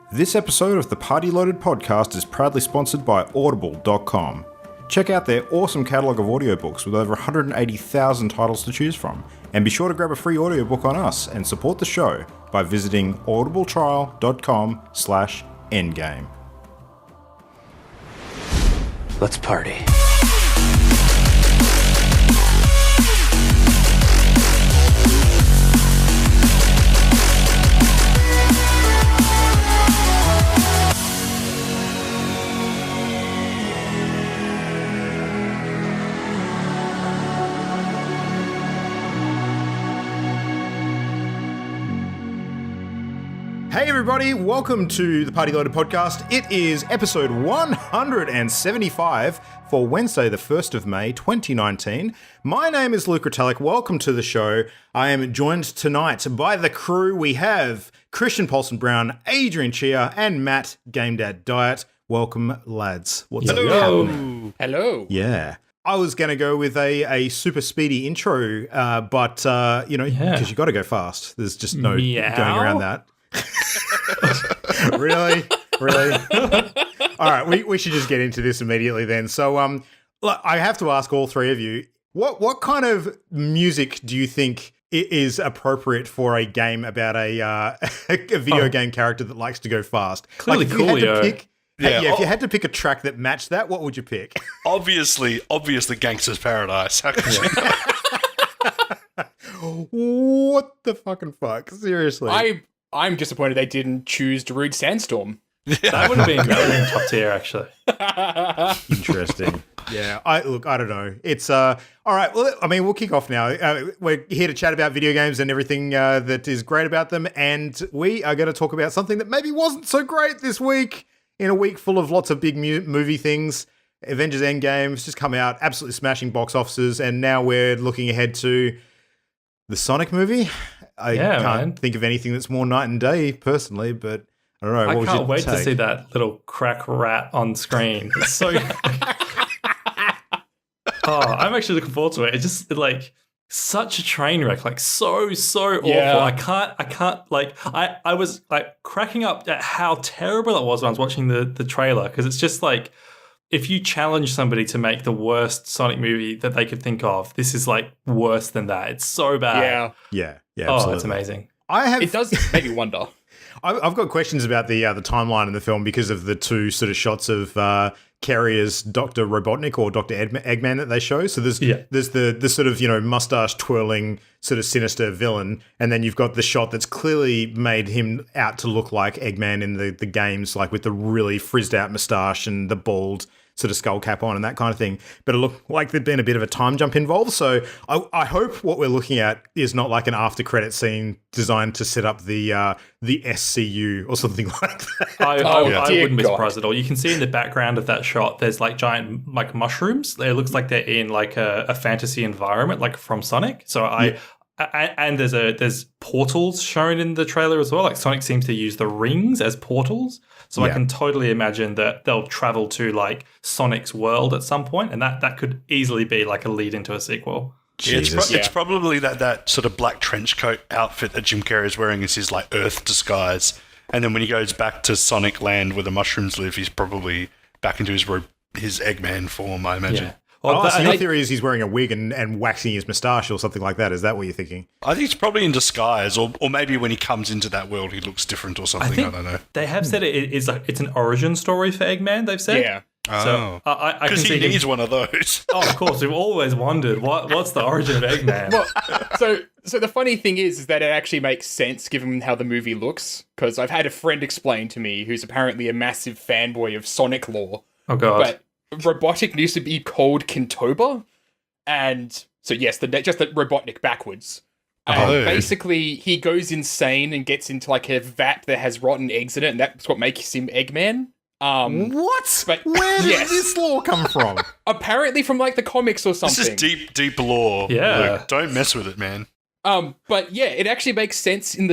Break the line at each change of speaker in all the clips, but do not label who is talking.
This episode of the Party Loaded podcast is proudly sponsored by Audible.com. Check out their awesome catalogue of audiobooks with over 180,000 titles to choose from. And be sure to grab a free audiobook on us and support the show by visiting audibletrial.com/endgame.
Let's party.
Hey everybody, welcome to the Party Loaded podcast. It is episode 175 for Wednesday, the 1st of May, 2019. My name is Luke Retallick. Welcome to the show. I am joined tonight by the crew. We have Christian Paulson Brown, Adrian Chia, and Matt Game Dad Diet. Welcome, lads. What's up?
Hello.
Yeah. I was going to go with a super speedy intro, but, because you got to go fast. There's just no going around that. Really? All right, we should just get into this immediately then. So, I have to ask all three of you, what kind of music do you think is appropriate for a game about a video game character that likes to go fast?
Clearly,
like, if you had to pick, if you had to pick a track that matched that, what would you pick?
Obviously, Gangster's Paradise. How could you?
What the fucking fuck? Seriously.
I'm disappointed they didn't choose Darude Sandstorm.
That would have been top tier, actually.
Interesting. Yeah, I don't know. It's all right. Well, I mean, we'll kick off now. We're here to chat about video games and everything that is great about them, and we are going to talk about something that maybe wasn't so great this week. In a week full of lots of big movie things, Avengers Endgame's just come out, absolutely smashing box offices, and now we're looking ahead to the Sonic movie. I can't think of anything that's more night and day, personally, but I don't know.
I can't wait to see that little crack rat on screen. It's so... I'm actually looking forward to it. It's just like such a train wreck, like so awful. I can't like, I was like cracking up at how terrible it was when I was watching the trailer, because it's just like, if you challenge somebody to make the worst Sonic movie that they could think of, this is like worse than that. It's so bad.
Yeah.
Oh, it's amazing.
It does make me wonder.
I've got questions about the timeline in the film because of the two sort of shots of Kerry as Dr. Robotnik or Dr. Eggman that they show. So there's the sort of, mustache twirling sort of sinister villain, and then you've got the shot that's clearly made him out to look like Eggman in the games, like with the really frizzed out mustache and the bald sort of skull cap on and that kind of thing. But it looked like there'd been a bit of a time jump involved. So I hope what we're looking at is not like an after credit scene designed to set up the SCU or something like that.
I wouldn't be surprised at all. You can see in the background of that shot, there's like giant like mushrooms. It looks like they're in like a fantasy environment, like from Sonic. So and there's portals shown in the trailer as well. Like Sonic seems to use the rings as portals. So I can totally imagine that they'll travel to like Sonic's world at some point, and that could easily be like a lead into a sequel.
It's probably that sort of black trench coat outfit that Jim Carrey is wearing is his like Earth disguise. And then when he goes back to Sonic Land where the mushrooms live, he's probably back into his Eggman form, I imagine.
Yeah.
So your theory is he's wearing a wig and waxing his moustache or something like that. Is that what you're thinking?
I think it's probably in disguise, or maybe when he comes into that world, he looks different or something. I don't know.
They have said it's an origin story for Eggman, they've said.
Yeah.
So I can see
he needs one of those.
Of course. We've always wondered what's the origin of Eggman.
Well, so the funny thing is that it actually makes sense given how the movie looks, because I've had a friend explain to me who's apparently a massive fanboy of Sonic lore.
Oh, God.
But Robotnik used to be called Kintoba, and so yes, just the Robotnik backwards. Basically, he goes insane and gets into like a vat that has rotten eggs in it, and that's what makes him Eggman.
What?
But
where did this lore come from?
Apparently from like the comics or something.
This is deep lore.
Yeah.
Luke, don't mess with it, man.
But yeah, it actually makes sense in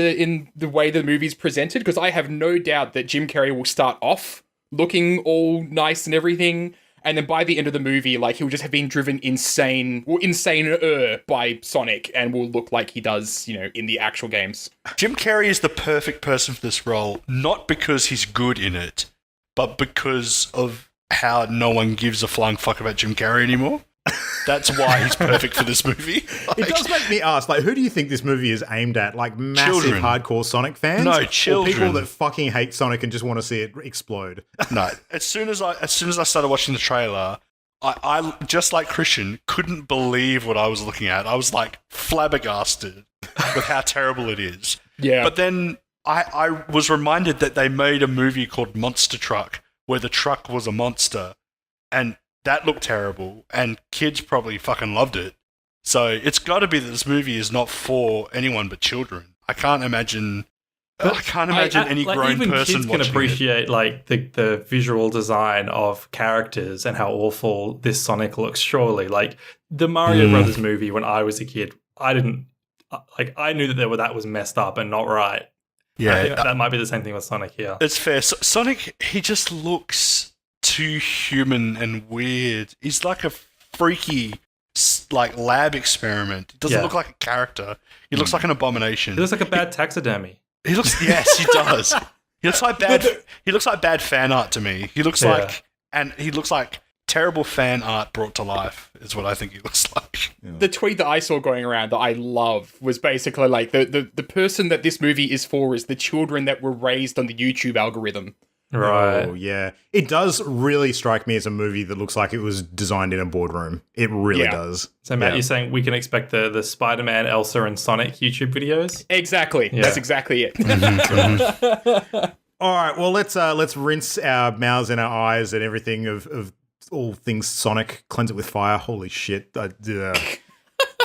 the way the movie's presented, because I have no doubt that Jim Carrey will start off looking all nice and everything, And then by the end of the movie, like, he'll just have been driven insane by Sonic and will look like he does, you know, in the actual games.
Jim Carrey is the perfect person for this role, not because he's good in it, but because of how no one gives a flying fuck about Jim Carrey anymore. That's why he's perfect for this movie. Like,
it does make me ask, like, who do you think this movie is aimed at? Like, massive hardcore Sonic fans?
No, children.
Or people that fucking hate Sonic and just want to see it explode?
No. As soon as I started watching the trailer, I just like Christian, couldn't believe what I was looking at. I was like flabbergasted with how terrible it is.
Yeah.
But then I was reminded that they made a movie called Monster Truck, where the truck was a monster, and that looked terrible, and kids probably fucking loved it. So it's got to be that this movie is not for anyone but children. I can't imagine any grown
even
person
kids can
watching
appreciate
it.
like the visual design of characters and how awful this Sonic looks. Surely, like the Mario Brothers movie when I was a kid, I didn't like. I knew that was messed up and not right.
Yeah,
I think that might be the same thing with Sonic here.
It's fair. Sonic, he just looks too human and weird. He's like a freaky, like, lab experiment. He doesn't look like a character. He looks like an abomination.
He looks like a bad taxidermy.
He looks. Yes, he does. He looks like bad. He looks like bad fan art to me. He looks like terrible fan art brought to life. Is what I think he looks like.
Yeah. The tweet that I saw going around that I love was basically like the person that this movie is for is the children that were raised on the YouTube algorithm.
Right.
Oh, yeah. It does really strike me as a movie that looks like it was designed in a boardroom. It really does.
So, Matt, you're saying we can expect the Spider-Man, Elsa, and Sonic YouTube videos?
Exactly. Yeah. That's exactly it.
All right. Well, let's rinse our mouths and our eyes and everything of all things Sonic. Cleanse it with fire. Holy shit.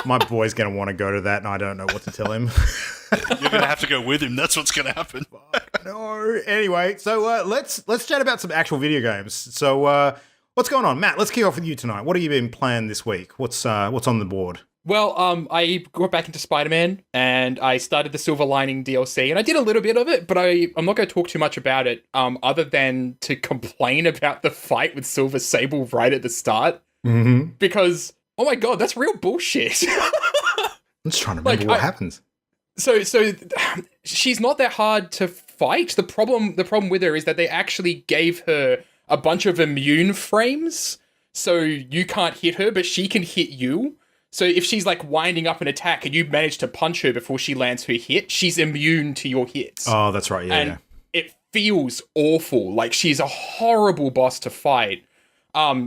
My boy's going to want to go to that, and I don't know what to tell him.
You're going to have to go with him. That's what's going to happen.
No. Anyway, so let's chat about some actual video games. So what's going on? Matt, let's kick off with you tonight. What have you been playing this week? What's on the board?
Well, I got back into Spider-Man, and I started the Silver Lining DLC, and I did a little bit of it, but I'm not going to talk too much about it, other than to complain about the fight with Silver Sable right at the start.
Mm-hmm.
Because, oh my god, that's real bullshit.
I'm just trying to remember what happens.
So she's not that hard to fight. The problem with her is that they actually gave her a bunch of immune frames, so you can't hit her, but she can hit you. So if she's like winding up an attack and you manage to punch her before she lands her hit, she's immune to your hits.
Oh, that's right. Yeah.
It feels awful. Like, she's a horrible boss to fight.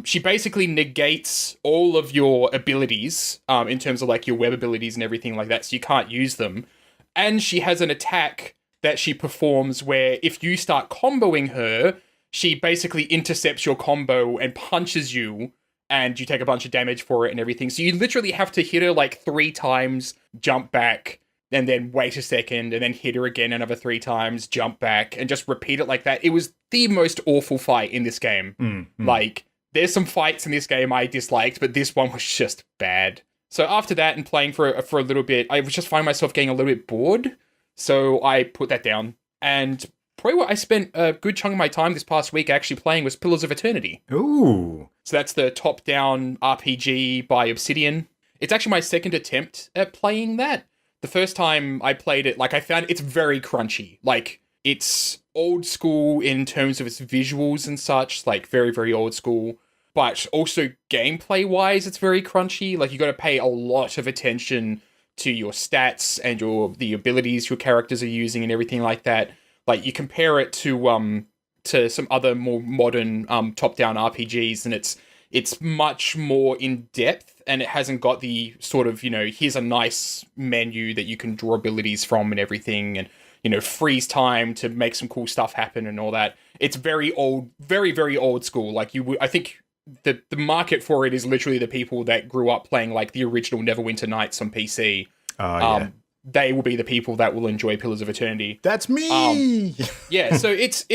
She basically negates all of your abilities, in terms of like your web abilities and everything like that, so you can't use them. And she has an attack that she performs where if you start comboing her, she basically intercepts your combo and punches you, and you take a bunch of damage for it and everything. So you literally have to hit her like 3 times, jump back, and then wait a second, and then hit her again another 3 times, jump back, and just repeat it like that. It was the most awful fight in this game. Like, there's some fights in this game I disliked, but this one was just bad. So after that and playing for a little bit, I was just finding myself getting a little bit bored. So I put that down. And probably what I spent a good chunk of my time this past week actually playing was Pillars of Eternity.
Ooh.
So that's the top-down RPG by Obsidian. It's actually my second attempt at playing that. The first time I played it, like, I found it's very crunchy. Like, it's old school in terms of its visuals and such, like very, very old school. But also gameplay-wise, it's very crunchy. Like, you got to pay a lot of attention to your stats and the abilities your characters are using and everything like that. Like, you compare it to some other more modern top-down RPGs, and it's much more in-depth, and it hasn't got the sort of, here's a nice menu that you can draw abilities from and everything, and, freeze time to make some cool stuff happen and all that. It's very old, very, very old school. Like, I think the market for it is literally the people that grew up playing, like, the original Neverwinter Nights on PC.
Yeah.
They will be the people that will enjoy Pillars of Eternity.
That's me!
Yeah, so it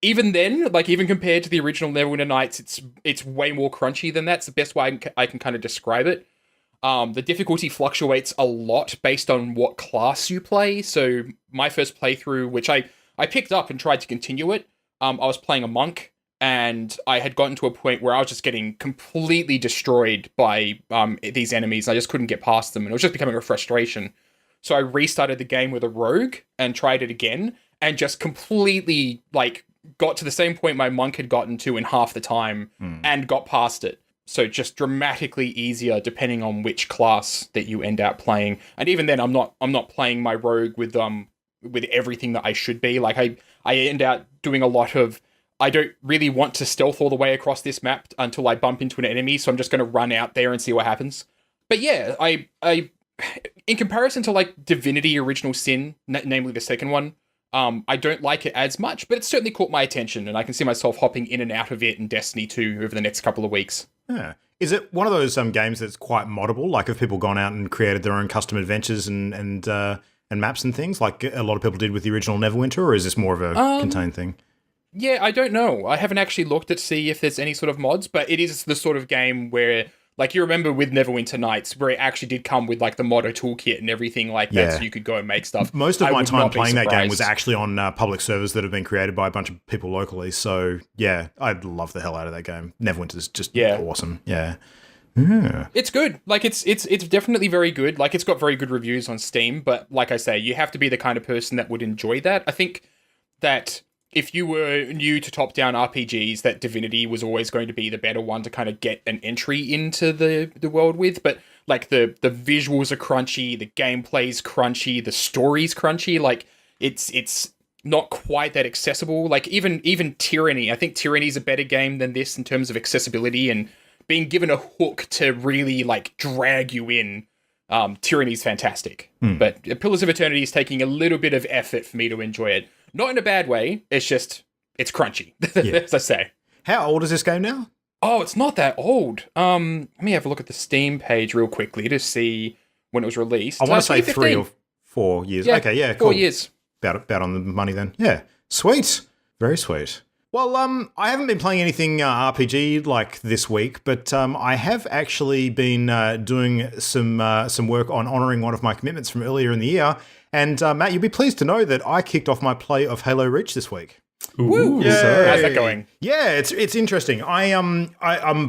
even then, like, even compared to the original Neverwinter Nights, it's way more crunchy than that. It's the best way I can kind of describe it. The difficulty fluctuates a lot based on what class you play. So my first playthrough, which I picked up and tried to continue it, I was playing a monk, and I had gotten to a point where I was just getting completely destroyed by these enemies. I just couldn't get past them, and it was just becoming a frustration. So I restarted the game with a rogue and tried it again, and just completely like got to the same point my monk had gotten to in half the time and got past it. So just dramatically easier depending on which class that you end up playing. And even then, I'm not playing my rogue with everything that I should be. Like I end up doing a lot of, I don't really want to stealth all the way across this map until I bump into an enemy, so I'm just going to run out there and see what happens. But yeah, I in comparison to like Divinity Original Sin, namely the second one, I don't like it as much, but it certainly caught my attention, and I can see myself hopping in and out of it in Destiny 2 over the next couple of weeks.
Yeah. Is it one of those games that's quite moddable? Like, have people gone out and created their own custom adventures and maps and things, like a lot of people did with the original Neverwinter, or is this more of a contained thing?
Yeah, I don't know. I haven't actually looked to see if there's any sort of mods, but it is the sort of game where, like, you remember with Neverwinter Nights, where it actually did come with, like, the modder toolkit and everything like that, so you could go and make stuff.
Most of my time playing that game was actually on public servers that have been created by a bunch of people locally, so, yeah, I'd love the hell out of that game. Neverwinter's just awesome, yeah.
It's good. Like, it's definitely very good. Like, it's got very good reviews on Steam, but like I say, you have to be the kind of person that would enjoy that. I think that if you were new to top-down RPGs, that Divinity was always going to be the better one to kind of get an entry into the world with. But like the visuals are crunchy, the gameplay's crunchy, the story's crunchy. Like it's not quite that accessible. Like even Tyranny, I think Tyranny's a better game than this in terms of accessibility and being given a hook to really like drag you in. Tyranny's fantastic, but Pillars of Eternity is taking a little bit of effort for me to enjoy it. Not in a bad way. It's just, it's crunchy, as I say.
How old is this game now?
Oh, it's not that old. Let me have a look at the Steam page real quickly to see when it was released.
I want to say 3 or 4 years.
Yeah,
okay, yeah, cool.
4 years.
About on the money then. Yeah, sweet. Very sweet. Well, I haven't been playing anything RPG like this week, but I have actually been doing some work on honouring one of my commitments from earlier in the year. And Matt, you'll be pleased to know that I kicked off my play of Halo Reach this week.
Ooh, how's that going?
Yeah, it's interesting. I'm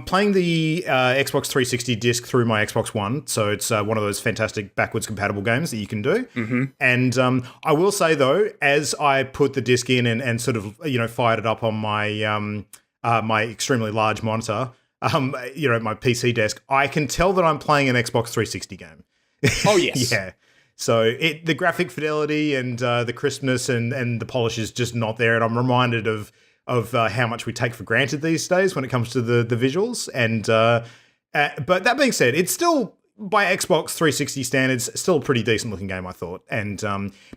playing the Xbox 360 disc through my Xbox One, so it's one of those fantastic backwards compatible games that you can do. Mm-hmm. And I will say though, as I put the disc in and sort of fired it up on my my extremely large monitor, my PC desk, I can tell that I'm playing an Xbox 360 game.
Oh yes,
yeah. So the graphic fidelity and the crispness and the polish is just not there, and I'm reminded of how much we take for granted these days when it comes to the visuals. And but that being said, it's still, by Xbox 360 standards, still a pretty decent looking game, I thought. And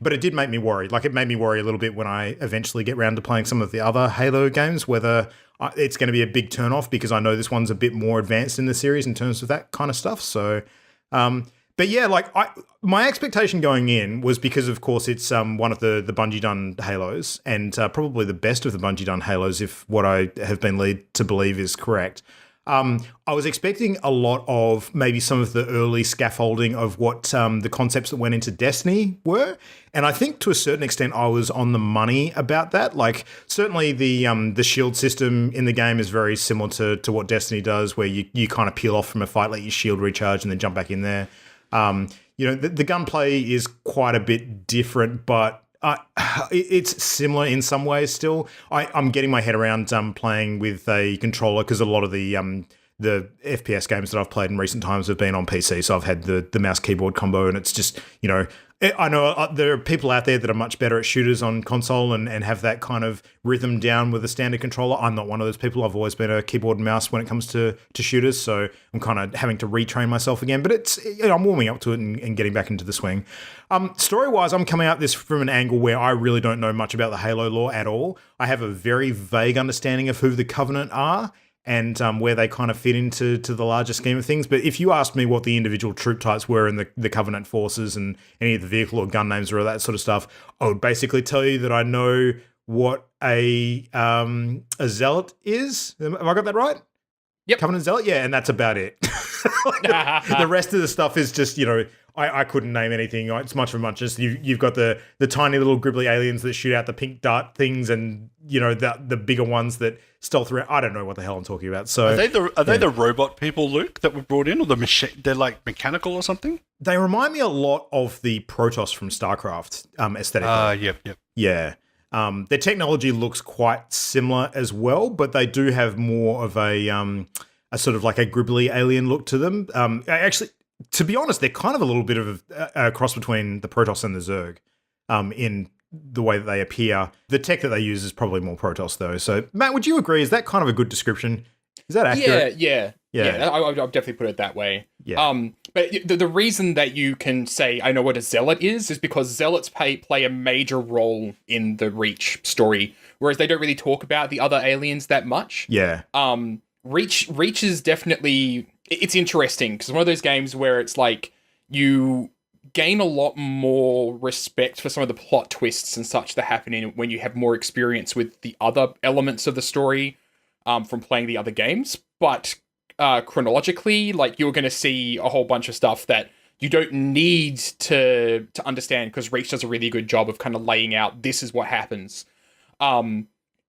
but it did make me worry. Like, it made me worry a little bit when I eventually get around to playing some of the other Halo games, whether it's going to be a big turnoff, because I know this one's a bit more advanced in the series in terms of that kind of stuff. So. But yeah, like my expectation going in was, because of course it's one of the Bungie done Halos, and probably the best of the Bungie done Halos, if what I have been led to believe is correct. I was expecting a lot of maybe some of the early scaffolding of what the concepts that went into Destiny were, and I think to a certain extent I was on the money about that. Like, certainly the shield system in the game is very similar to what Destiny does, where you kind of peel off from a fight, let your shield recharge, and then jump back in there. The gunplay is quite a bit different, but it's similar in some ways still. I'm getting my head around playing with a controller, because a lot of the FPS games that I've played in recent times have been on PC, so I've had the mouse keyboard combo, and it's just, I know there are people out there that are much better at shooters on console and have that kind of rhythm down with a standard controller. I'm not one of those people. I've always been a keyboard and mouse when it comes to shooters, so I'm kind of having to retrain myself again. But it's I'm warming up to it and getting back into the swing. Story-wise, I'm coming at this from an angle where I really don't know much about the Halo lore at all. I have a very vague understanding of who the Covenant are, and where they kind of fit into the larger scheme of things. But if you asked me what the individual troop types were in the Covenant forces and any of the vehicle or gun names or that sort of stuff, I would basically tell you that I know what a zealot is. Have I got that right?
Yep.
Covenant zealot? Yeah, and that's about it. The rest of the stuff is just, I couldn't name anything. It's much of a muchness. You've got the tiny little gribbly aliens that shoot out the pink dart things, and the bigger ones that stealth around. I don't know what the hell I'm talking about. So
are they the robot people, Luke, that were brought in, or the machine? They're like mechanical or something.
They remind me a lot of the Protoss from StarCraft aesthetically.
Yep.
Yeah. Their technology looks quite similar as well, but they do have more of a sort of like a gribbly alien look to them. Actually, to be honest, they're kind of a little bit of a cross between the Protoss and the Zerg in the way that they appear. The tech that they use is probably more Protoss, though. So, Matt, would you agree? Is that kind of a good description? Is that accurate?
Yeah. I'll definitely put it that way.
Yeah.
But the reason that you can say I know what a zealot is because zealots play a major role in the Reach story, whereas they don't really talk about the other aliens that much.
Yeah.
Reach is definitely, it's interesting because it's one of those games where it's like you gain a lot more respect for some of the plot twists and such that happen in when you have more experience with the other elements of the story from playing the other games. But chronologically, like you're going to see a whole bunch of stuff that you don't need to understand because Reach does a really good job of kind of laying out this is what happens. In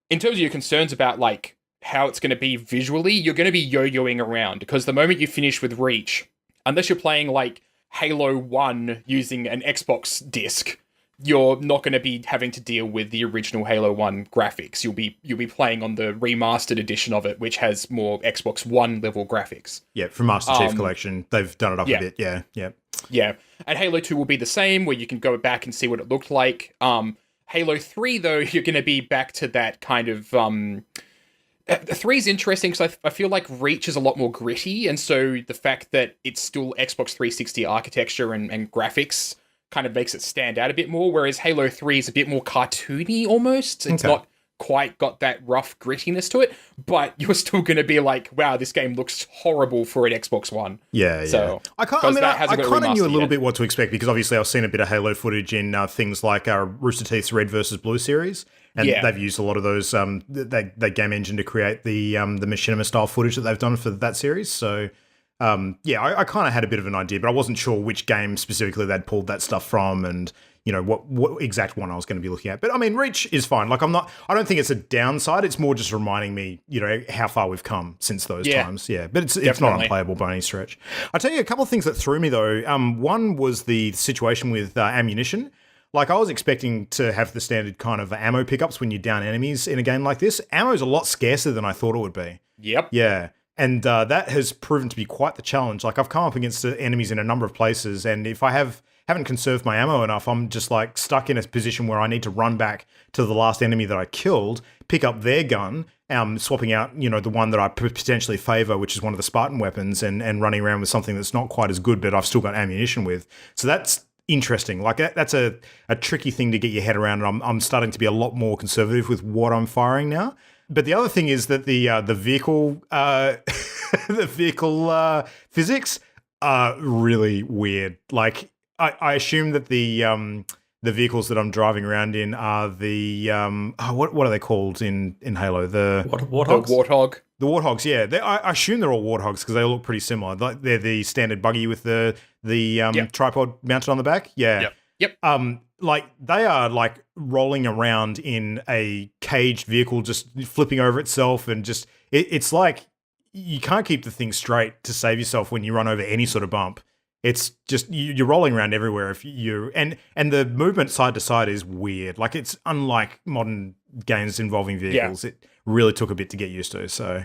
terms of your concerns about like how it's going to be visually, you're going to be yo-yoing around because the moment you finish with Reach, unless you're playing like Halo 1 using an Xbox disc, you're not going to be having to deal with the original Halo 1 graphics. You'll be playing on the remastered edition of it, which has more Xbox One level graphics.
Yeah, from Master Chief Collection, they've done it up a bit. Yeah.
And Halo 2 will be the same, where you can go back and see what it looked like. Halo 3, though, you're going to be back to that kind of... 3 is interesting because I feel like Reach is a lot more gritty, and so the fact that it's still Xbox 360 architecture and graphics kind of makes it stand out a bit more, whereas Halo 3 is a bit more cartoony almost. It's not quite got that rough grittiness to it, but you're still going to be like, wow, this game looks horrible for an Xbox One.
Yeah.
So,
I kind of knew a little bit what to expect because obviously I've seen a bit of Halo footage in things like Rooster Teeth's Red versus Blue series. And they've used a lot of those, that game engine to create the machinima style footage that they've done for that series. So, I kind of had a bit of an idea, but I wasn't sure which game specifically they'd pulled that stuff from and, what exact one I was going to be looking at. But I mean, Reach is fine. Like I don't think it's a downside. It's more just reminding me, how far we've come since those times. Yeah. But it's not unplayable by any stretch. I'll tell you a couple of things that threw me though. One was the situation with ammunition. Like, I was expecting to have the standard kind of ammo pickups when you down enemies in a game like this. Ammo's a lot scarcer than I thought it would be.
Yep.
Yeah. And that has proven to be quite the challenge. Like, I've come up against enemies in a number of places, and if I haven't conserved my ammo enough, I'm just, like, stuck in a position where I need to run back to the last enemy that I killed, pick up their gun, swapping out, the one that I potentially favor, which is one of the Spartan weapons, and running around with something that's not quite as good, but I've still got ammunition with. So that's interesting. Like that's a tricky thing to get your head around, and I'm starting to be a lot more conservative with what I'm firing now. But the other thing is that the vehicle the vehicle physics are really weird. Like I assume that the vehicles that I'm driving around in are the what are they called in Halo? The
Warthogs? The Warthog.
The Warthogs, yeah. I assume they're all Warthogs because they all look pretty similar. Like they're the standard buggy with the tripod mounted on the back. Yeah.
Yep.
Like they are like rolling around in a caged vehicle, just flipping over itself, and just it's like you can't keep the thing straight to save yourself when you run over any sort of bump. It's just you're rolling around everywhere. If you and the movement side to side is weird. Like it's unlike modern games involving vehicles. It really took a bit to get used to. So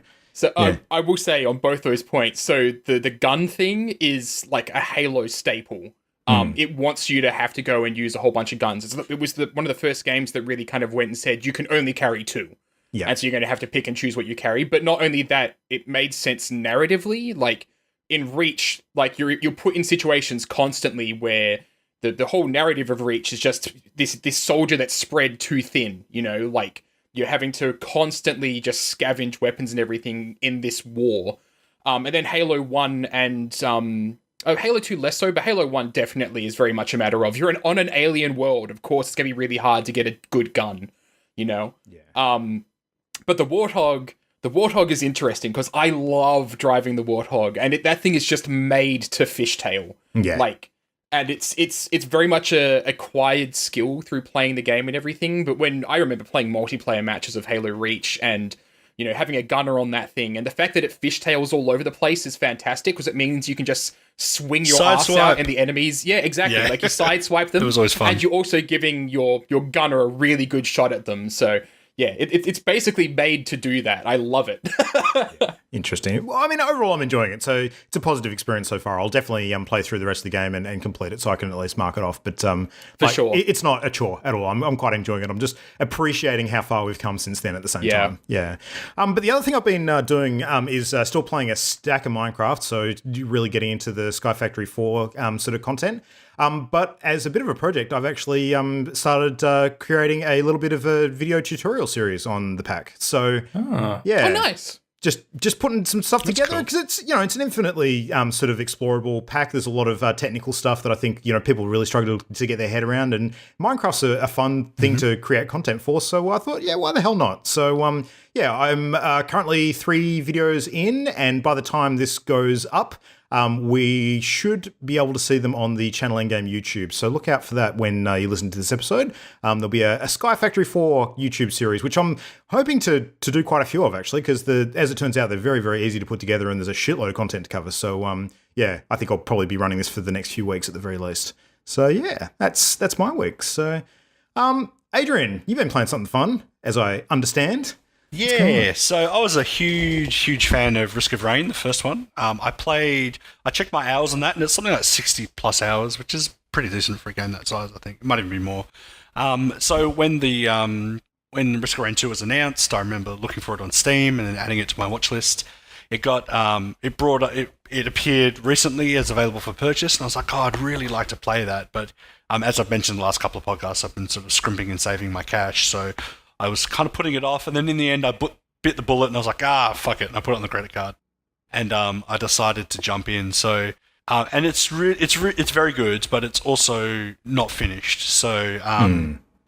I will say on both those points. So the gun thing is like a Halo staple. It wants you to have to go and use a whole bunch of guns. It was one of the first games that really kind of went and said you can only carry 2.
Yeah,
and so you're going to have to pick and choose what you carry. But not only that, it made sense narratively. Like in Reach, like you're put in situations constantly where the whole narrative of Reach is just this soldier that's spread too thin. Like you're having to constantly just scavenge weapons and everything in this war. And then Halo 1 and Halo 2 less so, but Halo 1 definitely is very much a matter of you're on an alien world. Of course, it's going to be really hard to get a good gun, Yeah. But the Warthog is interesting because I love driving the Warthog, and that thing is just made to fishtail.
Yeah.
Like, and it's very much a acquired skill through playing the game and everything. But when I remember playing multiplayer matches of Halo Reach and having a gunner on that thing, and the fact that it fishtails all over the place is fantastic because it means you can just swing your ass out and the enemies. Yeah, exactly. Yeah. Like you sideswipe them.
It was always fun.
And you're also giving your gunner a really good shot at them. So yeah, it's basically made to do that. I love it.
Interesting. Well, I mean, overall, I'm enjoying it. So it's a positive experience so far. I'll definitely play through the rest of the game and complete it so I can at least mark it off. But
for sure,
it's not a chore at all. I'm quite enjoying it. I'm just appreciating how far we've come since then at the same time. Yeah. But the other thing I've been doing is still playing a stack of Minecraft. So really getting into the Sky Factory 4 sort of content. But as a bit of a project, I've actually started creating a little bit of a video tutorial series on the pack. So, yeah.
Oh, nice.
Just putting some stuff together because it's an infinitely sort of explorable pack. There's a lot of technical stuff that I think people really struggle to get their head around, and Minecraft's a fun thing to create content for. So I thought, why the hell not? So I'm currently 3 videos in, and by the time this goes up, we should be able to see them on the Channel Endgame YouTube. So look out for that when you listen to this episode. There'll be a Sky Factory 4 YouTube series, which I'm hoping to do quite a few of, actually, because as it turns out, they're very, very easy to put together and there's a shitload of content to cover. So, I think I'll probably be running this for the next few weeks at the very least. So, yeah, that's my week. So, Adrian, you've been playing something fun, as I understand.
Yeah, so I was a huge fan of Risk of Rain, the first one. I checked my hours on that, and it's something like 60 plus hours, which is pretty decent for a game that size, I think. It might even be more. So when Risk of Rain 2 was announced, I remember looking for it on Steam and then adding it to my watch list. It appeared recently as available for purchase, and I was like, I'd really like to play that. But as I've mentioned in the last couple of podcasts, I've been sort of scrimping and saving my cash, so I was kind of putting it off, and then in the end, I bit the bullet, and I was like, fuck it, and I put it on the credit card, and I decided to jump in. So, and it's very good, but it's also not finished. So,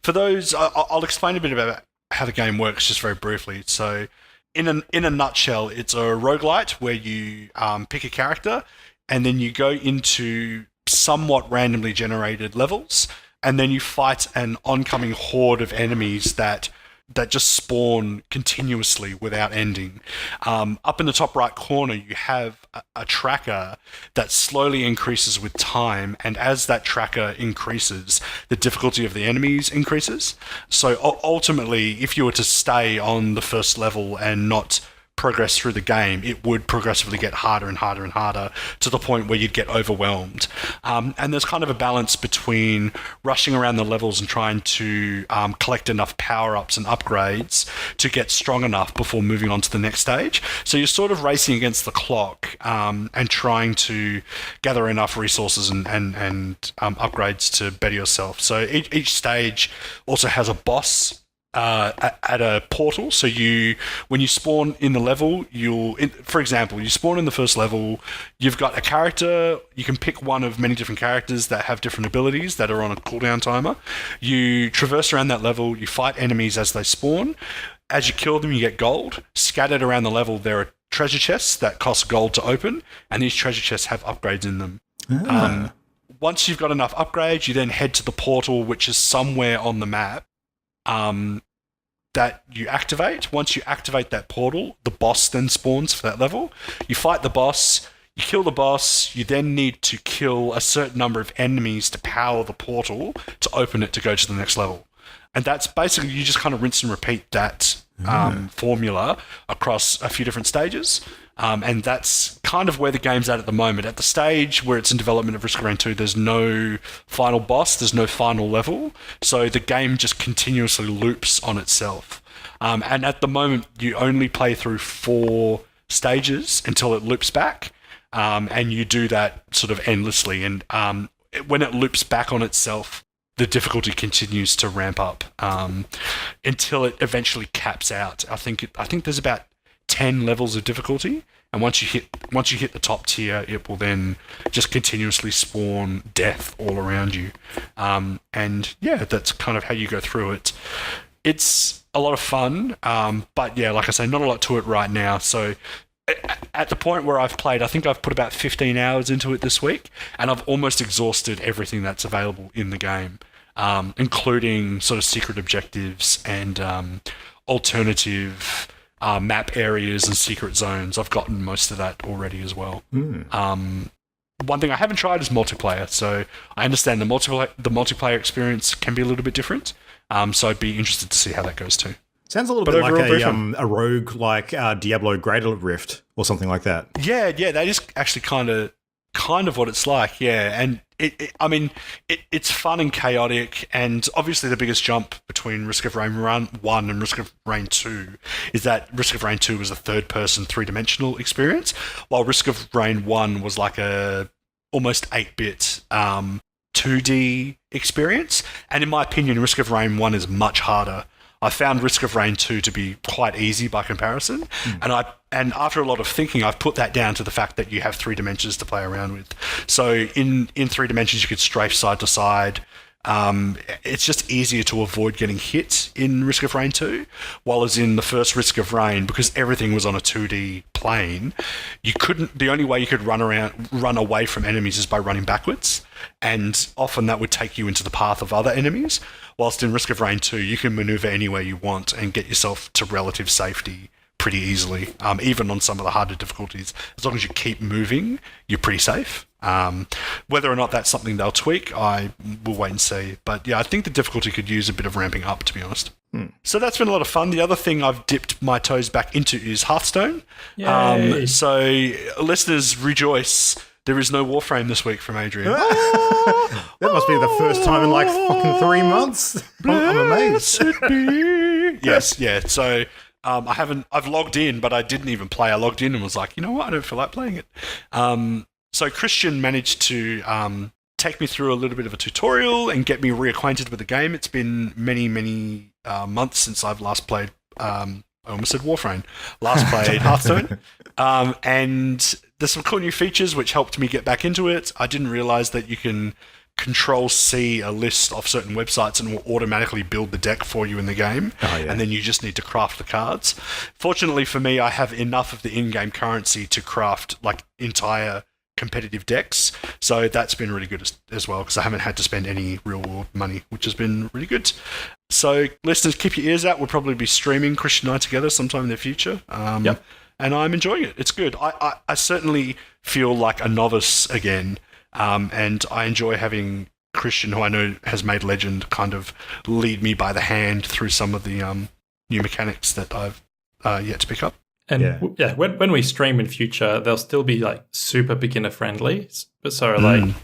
for those, I'll explain a bit about how the game works just very briefly. So, in a nutshell, it's a roguelite where you pick a character, and then you go into somewhat randomly generated levels, and then you fight an oncoming horde of enemies that just spawn continuously without ending. Up in the top right corner, you have a tracker that slowly increases with time, and as that tracker increases, the difficulty of the enemies increases. So ultimately, if you were to stay on the first level and not progress through the game, it would progressively get harder and harder and harder to the point where you'd get overwhelmed. And there's kind of a balance between rushing around the levels and trying to collect enough power-ups and upgrades to get strong enough before moving on to the next stage. So you're sort of racing against the clock and trying to gather enough resources and upgrades to better yourself. So each stage also has a boss at a portal. So when you spawn in the level, for example, you spawn in the first level, you've got a character, you can pick one of many different characters that have different abilities that are on a cooldown timer. You traverse around that level, you fight enemies as they spawn. As you kill them, you get gold. Scattered around the level, there are treasure chests that cost gold to open, and these treasure chests have upgrades in them. Once you've got enough upgrades, you then head to the portal, which is somewhere on the map, that you activate. Once you activate that portal, the boss then spawns for that level. You fight the boss, you kill the boss, you then need to kill a certain number of enemies to power the portal to open it to go to the next level. And that's basically, you just kind of rinse and repeat that formula across a few different stages. And that's kind of where the game's at the moment. At the stage where it's in development of Risk of Rain 2, there's no final boss, there's no final level, so the game just continuously loops on itself. And at the moment, you only play through 4 stages until it loops back, and you do that sort of endlessly. And when it loops back on itself, the difficulty continues to ramp up until it eventually caps out. I think there's about 10 levels of difficulty, and once you hit the top tier, it will then just continuously spawn death all around you. And yeah, that's kind of how you go through it. It's a lot of fun, but yeah, like I say, not a lot to it right now. So at the point where I've played, I think I've put about 15 hours into it this week, and I've almost exhausted everything that's available in the game, including sort of secret objectives and alternative map areas and secret zones. I've gotten most of that already as well. One thing I haven't tried is multiplayer, so I understand the multiplayer experience can be a little bit different. So I'd be interested to see how that goes too.
Sounds a little bit like a rogue, like Diablo Greater Rift or something like that.
Yeah, that is actually kind of what it's like. Yeah, and it's fun and chaotic, and obviously the biggest jump between Risk of Rain 1 and Risk of Rain 2 is that Risk of Rain 2 was a third-person, three-dimensional experience, while Risk of Rain 1 was like a almost 8-bit 2D experience. And in my opinion, Risk of Rain 1 is much harder. I found Risk of Rain 2 to be quite easy by comparison, and after a lot of thinking, I've put that down to the fact that you have 3 dimensions to play around with. So in 3 dimensions, you could strafe side to side. It's just easier to avoid getting hit in Risk of Rain 2, while as in the first Risk of Rain, because everything was on a 2D plane, the only way you could run away from enemies is by running backwards, and often that would take you into the path of other enemies, whilst in Risk of Rain 2, you can maneuver anywhere you want and get yourself to relative safety pretty easily, even on some of the harder difficulties. As long as you keep moving, you're pretty safe. Whether or not that's something they'll tweak, I will wait and see. But yeah, I think the difficulty could use a bit of ramping up, to be honest. So that's been a lot of fun. The other thing I've dipped my toes back into is Hearthstone. So listeners, rejoice. There is no Warframe this week from Adrian.
That must be the first time in like fucking 3 months. I'm amazed.
Yes, yeah. So I've logged in, but I didn't even play. I logged in and was like, you know what? I don't feel like playing it. So Christian managed to take me through a little bit of a tutorial and get me reacquainted with the game. It's been many, many months since I've last played, I almost said Warframe, last played Hearthstone. And there's some cool new features which helped me get back into it. I didn't realize that you can Control-C a list of certain websites and it will automatically build the deck for you in the game. And then you just need to craft the cards. Fortunately for me, I have enough of the in-game currency to craft like entire competitive decks. So that's been really good as well, because I haven't had to spend any real-world money, which has been really good. So listeners, keep your ears out. We'll probably be streaming Christian and I together sometime in the future. And I'm enjoying it. It's good. I certainly feel like a novice again. And I enjoy having Christian, who I know has made Legend, kind of lead me by the hand through some of the new mechanics that I've yet to pick up.
And when we stream in future, they'll still be like super beginner friendly. So I'm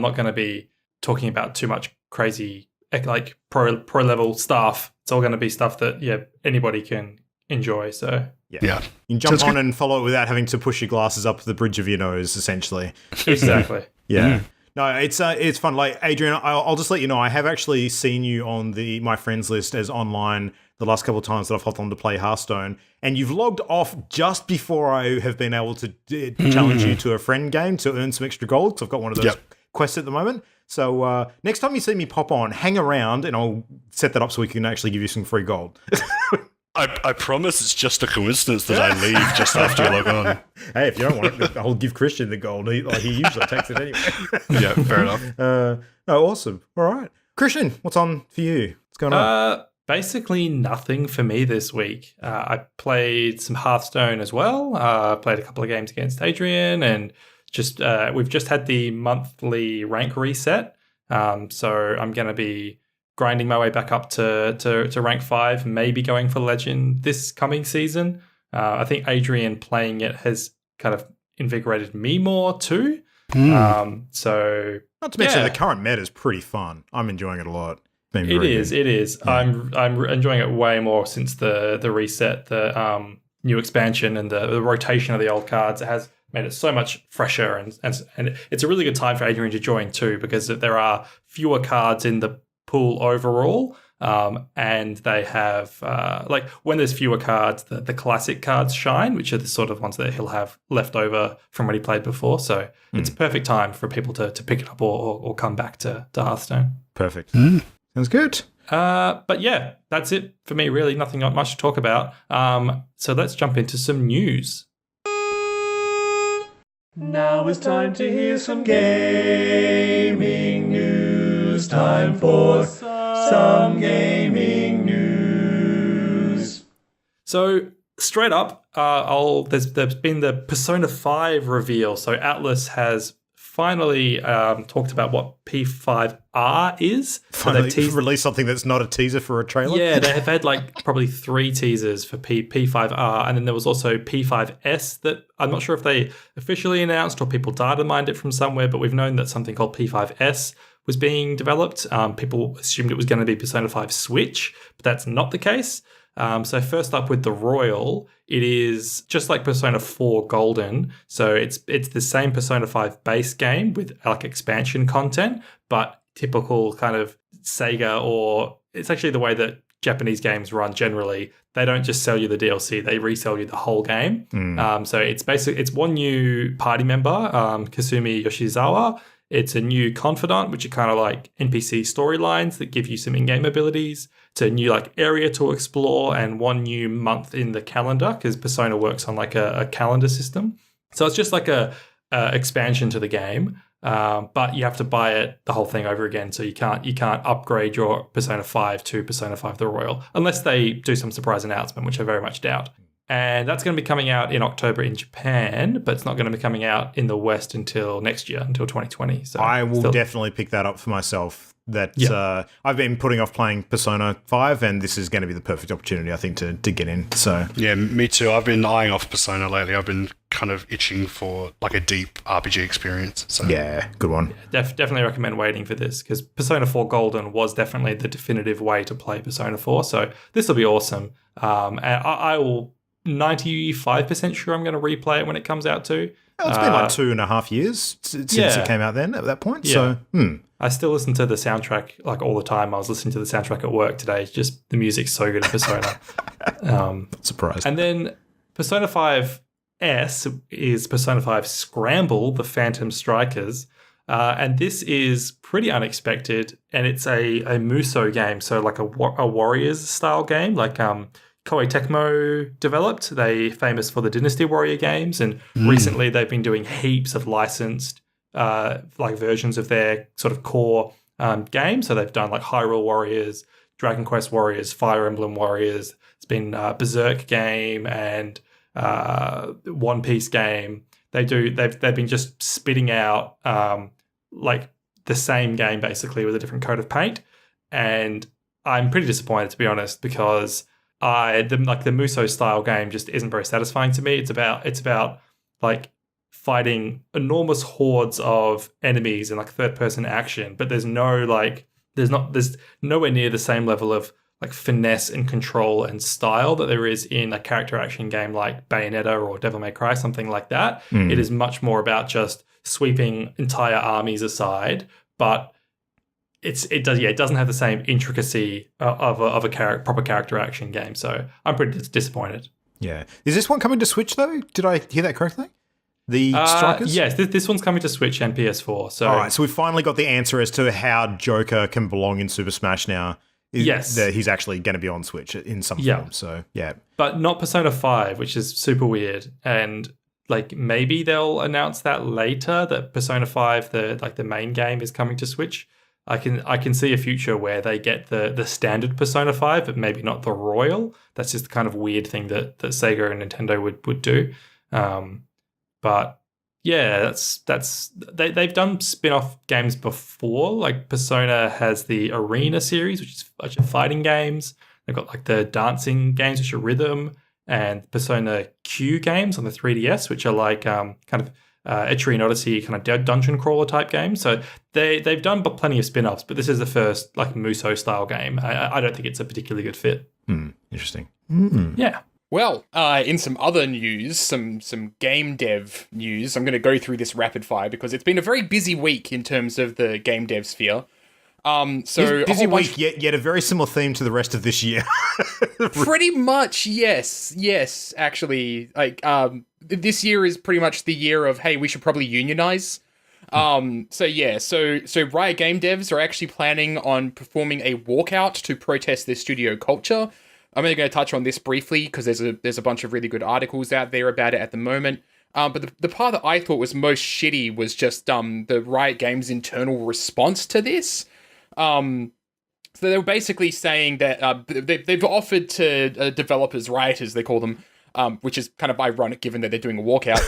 not going to be talking about too much crazy like pro level stuff. It's all going to be stuff that anybody can enjoy. So
you can jump on and follow it without having to push your glasses up the bridge of your nose, essentially.
Exactly.
No, it's fun. Like Adrian, I'll just let you know, I have actually seen you on my friends list as online the last couple of times that I've hopped on to play Hearthstone, and you've logged off just before I have been able to challenge you to a friend game to earn some extra gold, because I've got one of those quests at the moment. So next time you see me pop on, hang around and I'll set that up so we can actually give you some free gold.
I promise it's just a coincidence that I leave just after you log on.
Hey, if you don't want it, I'll give Christian the gold. He usually takes it anyway.
Yeah, fair enough.
No, awesome. All right. Christian, what's on for you? What's going on?
Basically nothing for me this week. I played some Hearthstone as well. Played a couple of games against Adrian, and we've just had the monthly rank reset. So I'm going to be grinding my way back up to rank 5, maybe going for Legend this coming season. I think Adrian playing it has kind of invigorated me more too. So
not to mention the current meta is pretty fun. I'm enjoying it a lot.
It is. Yeah. I'm enjoying it way more since the reset, the new expansion, and the rotation of the old cards. It has made it so much fresher, and it's a really good time for Adrian to join too, because there are fewer cards in the pool overall, and they have like when there's fewer cards, the classic cards shine, which are the sort of ones that he'll have left over from when he played before. So it's a perfect time for people to pick it up or come back to Hearthstone.
Perfect. Sounds good.
But yeah, that's it for me, really. Nothing much to talk about. So let's jump into some news.
Now it's time to hear some gaming news. Time for some gaming news.
So straight up, there's been the Persona 5 reveal. So Atlas has finally talked about what P5R is.
Finally released something that's not a teaser for a trailer.
Yeah, they have had like probably 3 teasers for P5R, and then there was also P5S that I'm not sure if they officially announced or people data mined it from somewhere, but we've known that something called P5S was being developed. People assumed it was going to be Persona 5 Switch, but that's not the case. So first up with the Royal, it is just like Persona 4 Golden. So it's the same Persona 5 base game with like expansion content, but typical kind of Sega, or it's actually the way that Japanese games run generally. They don't just sell you the DLC, they resell you the whole game. So it's one new party member, Kasumi Yoshizawa. It's a new confidant, which are kind of like NPC storylines that give you some in-game abilities. It's a new like area to explore and one new month in the calendar, because Persona works on like a calendar system. So it's just like a expansion to the game, but you have to buy it the whole thing over again. So you can't upgrade your Persona 5 to Persona 5 The Royal unless they do some surprise announcement, which I very much doubt. And that's going to be coming out in October in Japan, but it's not going to be coming out in the West until next year, until 2020. So
I will definitely pick that up for myself. I've been putting off playing Persona 5, and this is going to be the perfect opportunity, I think, to get in. So
yeah, me too. I've been eyeing off Persona lately. I've been kind of itching for like a deep RPG experience. So
yeah, good one.
Yeah, definitely recommend waiting for this, because Persona 4 Golden was definitely the definitive way to play Persona 4. So this will be awesome. And I will 95% sure I'm going to replay it when it comes out too.
Well, it's been like 2.5 years since it came out then at that point.
Yeah.
So
I still listen to the soundtrack like all the time. I was listening to the soundtrack at work today. Just the music's so good in Persona.
Not surprised.
And then Persona 5S is Persona 5 Scramble, the Phantom Strikers. And this is pretty unexpected. And it's a Muso game. So like a Warriors style game, like Koei Tecmo developed. They famous for the Dynasty Warrior games, and recently they've been doing heaps of licensed like versions of their sort of core game. So they've done like Hyrule Warriors, Dragon Quest Warriors, Fire Emblem Warriors. It's been Berserk game and One Piece game. They've been just spitting out like the same game basically with a different coat of paint, and I'm pretty disappointed, to be honest, because the Muso style game just isn't very satisfying to me. It's about like fighting enormous hordes of enemies in like third person action, but there's nowhere near the same level of like finesse and control and style that there is in a character action game like Bayonetta or Devil May Cry, something like that. It is much more about just sweeping entire armies aside, but it doesn't have the same intricacy of a proper character action game. So I'm pretty disappointed.
Yeah. Is this one coming to Switch though? Did I hear that correctly? The Strikers?
Yes, this one's coming to Switch and PS4. So
all right, so we've finally got the answer as to how Joker can belong in Super Smash now.
Yes.
That he's actually going to be on Switch in some form. So yeah.
But not Persona 5, which is super weird. And like maybe they'll announce that later, that Persona 5, the main game, is coming to Switch. I can see a future where they get the standard Persona 5, but maybe not the Royal. That's just the kind of weird thing that Sega and Nintendo would do. But yeah, they've done spin-off games before. Like Persona has the Arena series, which is a bunch of fighting games. They've got like the dancing games, which are rhythm, and Persona Q games on the 3DS, which are like kind of Etrian Odyssey kind of dungeon crawler type games. So they've done plenty of spin-offs, but this is the first like Muso style game. I don't think it's a particularly good fit.
Interesting.
Yeah.
Well, in some other news, some game dev news, I'm going to go through this rapid fire because it's been a very busy week in terms of the game dev sphere. So
busy week, yet a very similar theme to the rest of this year.
Pretty much, yes. Actually, like this year is pretty much the year of, hey, we should probably unionize. So Riot Game devs are actually planning on performing a walkout to protest their studio culture. I'm only going to touch on this briefly because there's a bunch of really good articles out there about it at the moment. But the part that I thought was most shitty was just the Riot Games' internal response to this. So they were basically saying that they've offered to developers, rioters, they call them, which is kind of ironic given that they're doing a walkout,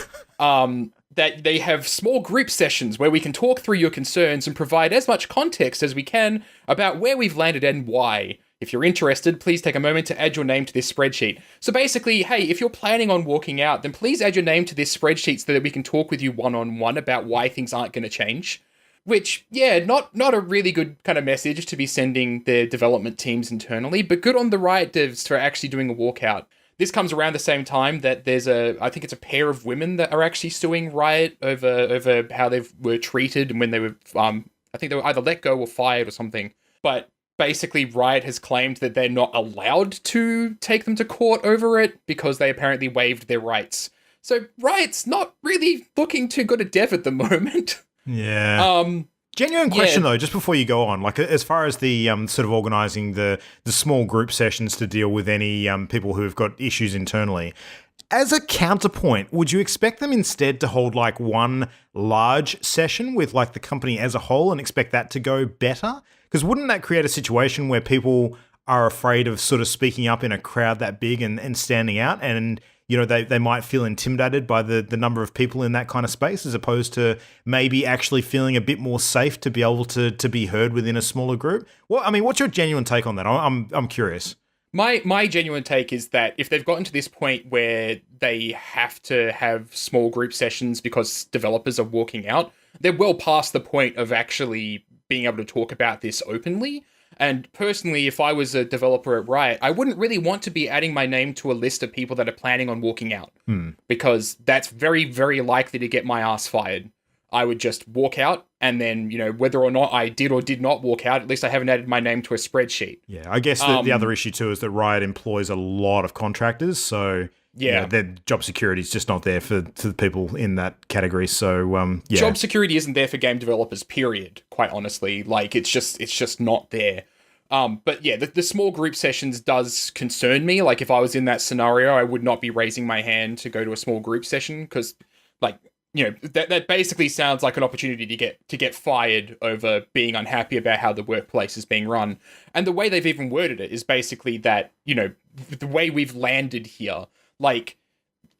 that they have small group sessions where we can talk through your concerns and provide as much context as we can about where we've landed and why. If you're interested, please take a moment to add your name to this spreadsheet. So basically, hey, if you're planning on walking out, then please add your name to this spreadsheet so that we can talk with you one-on-one about why things aren't going to change. Which, yeah, not a really good kind of message to be sending their development teams internally, but good on the Riot devs for actually doing a walkout. This comes around the same time that there's I think it's a pair of women that are actually suing Riot over how they were treated and when they were, I think they were either let go or fired or something. But basically Riot has claimed that they're not allowed to take them to court over it because they apparently waived their rights. So Riot's not really looking too good at dev at the moment.
Yeah. Genuine question though, just before you go on, like as far as the sort of organising the small group sessions to deal with any people who have got issues internally, as a counterpoint, would you expect them instead to hold like one large session with like the company as a whole and expect that to go better? Because wouldn't that create a situation where people are afraid of sort of speaking up in a crowd that big and standing out, and you know they might feel intimidated by the number of people in that kind of space, as opposed to maybe actually feeling a bit more safe to be able to be heard within a smaller group? Well, I mean, what's your genuine take on that? I'm curious.
My genuine take is that if they've gotten to this point where they have to have small group sessions because developers are walking out, they're well past the point of actually being able to talk about this openly. And personally, if I was a developer at Riot, I wouldn't really want to be adding my name to a list of people that are planning on walking out, because that's very, very likely to get my ass fired. I would just walk out, and then, you know, whether or not I did or did not walk out, at least I haven't added my name to a spreadsheet.
Yeah, I guess the other issue too is that Riot employs a lot of contractors, so yeah, their job security is just not there for the people in that category. So
job security isn't there for game developers, period. Quite honestly, like it's just not there. But yeah, the small group sessions does concern me. Like if I was in that scenario, I would not be raising my hand to go to a small group session because, like, you know, that basically sounds like an opportunity to get fired over being unhappy about how the workplace is being run. And the way they've even worded it is basically that, you know, the way we've landed here, like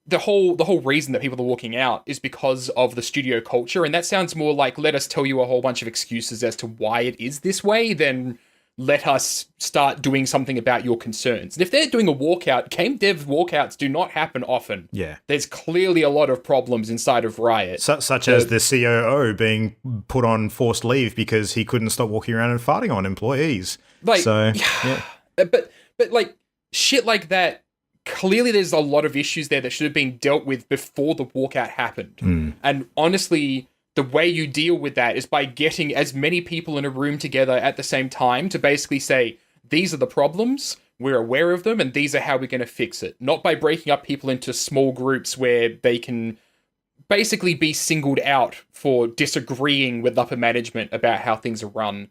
the whole reason that people are walking out is because of the studio culture. And that sounds more like, let us tell you a whole bunch of excuses as to why it is this way than let us start doing something about your concerns. And if they're doing a walkout, game dev walkouts do not happen often.
Yeah.
There's clearly a lot of problems inside of Riot.
Such as the COO being put on forced leave because he couldn't stop walking around and farting on employees.
Like,
so, yeah.
But like, shit like that, clearly there's a lot of issues there that should have been dealt with before the walkout happened. And honestly, the way you deal with that is by getting as many people in a room together at the same time to basically say, these are the problems, we're aware of them, and these are how we're going to fix it. Not by breaking up people into small groups where they can basically be singled out for disagreeing with upper management about how things are run.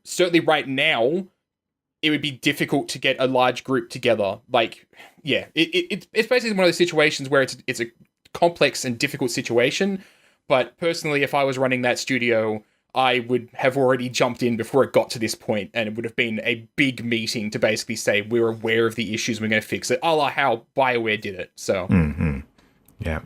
Certainly right now, it would be difficult to get a large group together. Like, yeah, it's basically one of those situations where it's a complex and difficult situation. But personally, if I was running that studio, I would have already jumped in before it got to this point, and it would have been a big meeting to basically say, we're aware of the issues, we're going to fix it, a la how BioWare did it. So, yeah.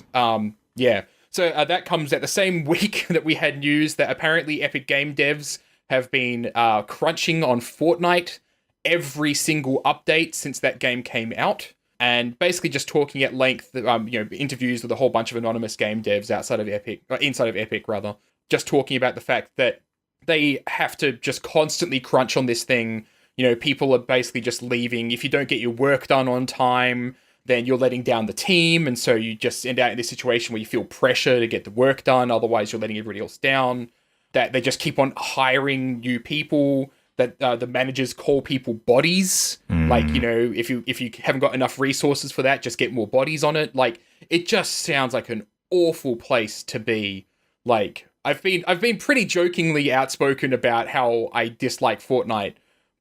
So that comes at the same week that we had news that apparently Epic Game devs have been crunching on Fortnite every single update since that game came out. And basically just talking at length, interviews with a whole bunch of anonymous game devs inside of Epic, just talking about the fact that they have to just constantly crunch on this thing. You know, people are basically just leaving. If you don't get your work done on time, then you're letting down the team. And so you just end out in this situation where you feel pressure to get the work done. Otherwise, you're letting everybody else down. That they just keep on hiring new people. That the managers call people bodies. Like, you know, if you haven't got enough resources for that, just get more bodies on it. Like, it just sounds like an awful place to be. Like, I've been pretty jokingly outspoken about how I dislike Fortnite,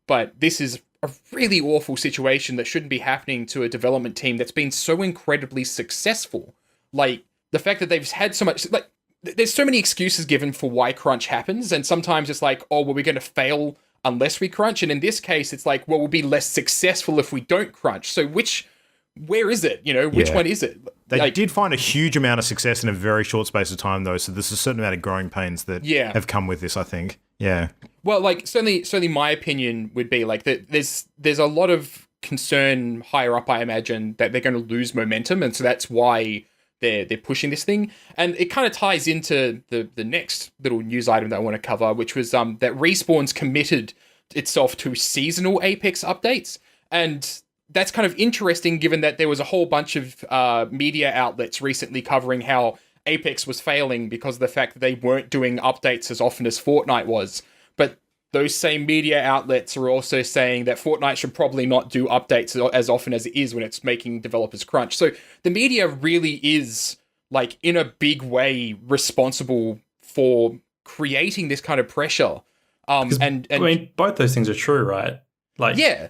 but this is a really awful situation that shouldn't be happening to a development team that's been so incredibly successful. Like, the fact that they've had so much, like, there's so many excuses given for why crunch happens, and sometimes it's like, oh, well, we're going to fail unless we crunch, and in this case, it's like, well, we'll be less successful if we don't crunch. So where is it? Which one is it?
They did find a huge amount of success in a very short space of time, though, so there's a certain amount of growing pains that have come with this, I think. Yeah.
Well, like, certainly my opinion would be, like, that there's a lot of concern higher up, I imagine, that they're going to lose momentum, and so that's why they're pushing this thing. And it kind of ties into the next little news item that I want to cover, which was that Respawn's committed itself to seasonal Apex updates. And that's kind of interesting, given that there was a whole bunch of media outlets recently covering how Apex was failing because of the fact that they weren't doing updates as often as Fortnite was. But those same media outlets are also saying that Fortnite should probably not do updates as often as it is when it's making developers crunch. So the media really is, like, in a big way responsible for creating this kind of pressure. And
I mean, both those things are true, right? Like,
yeah.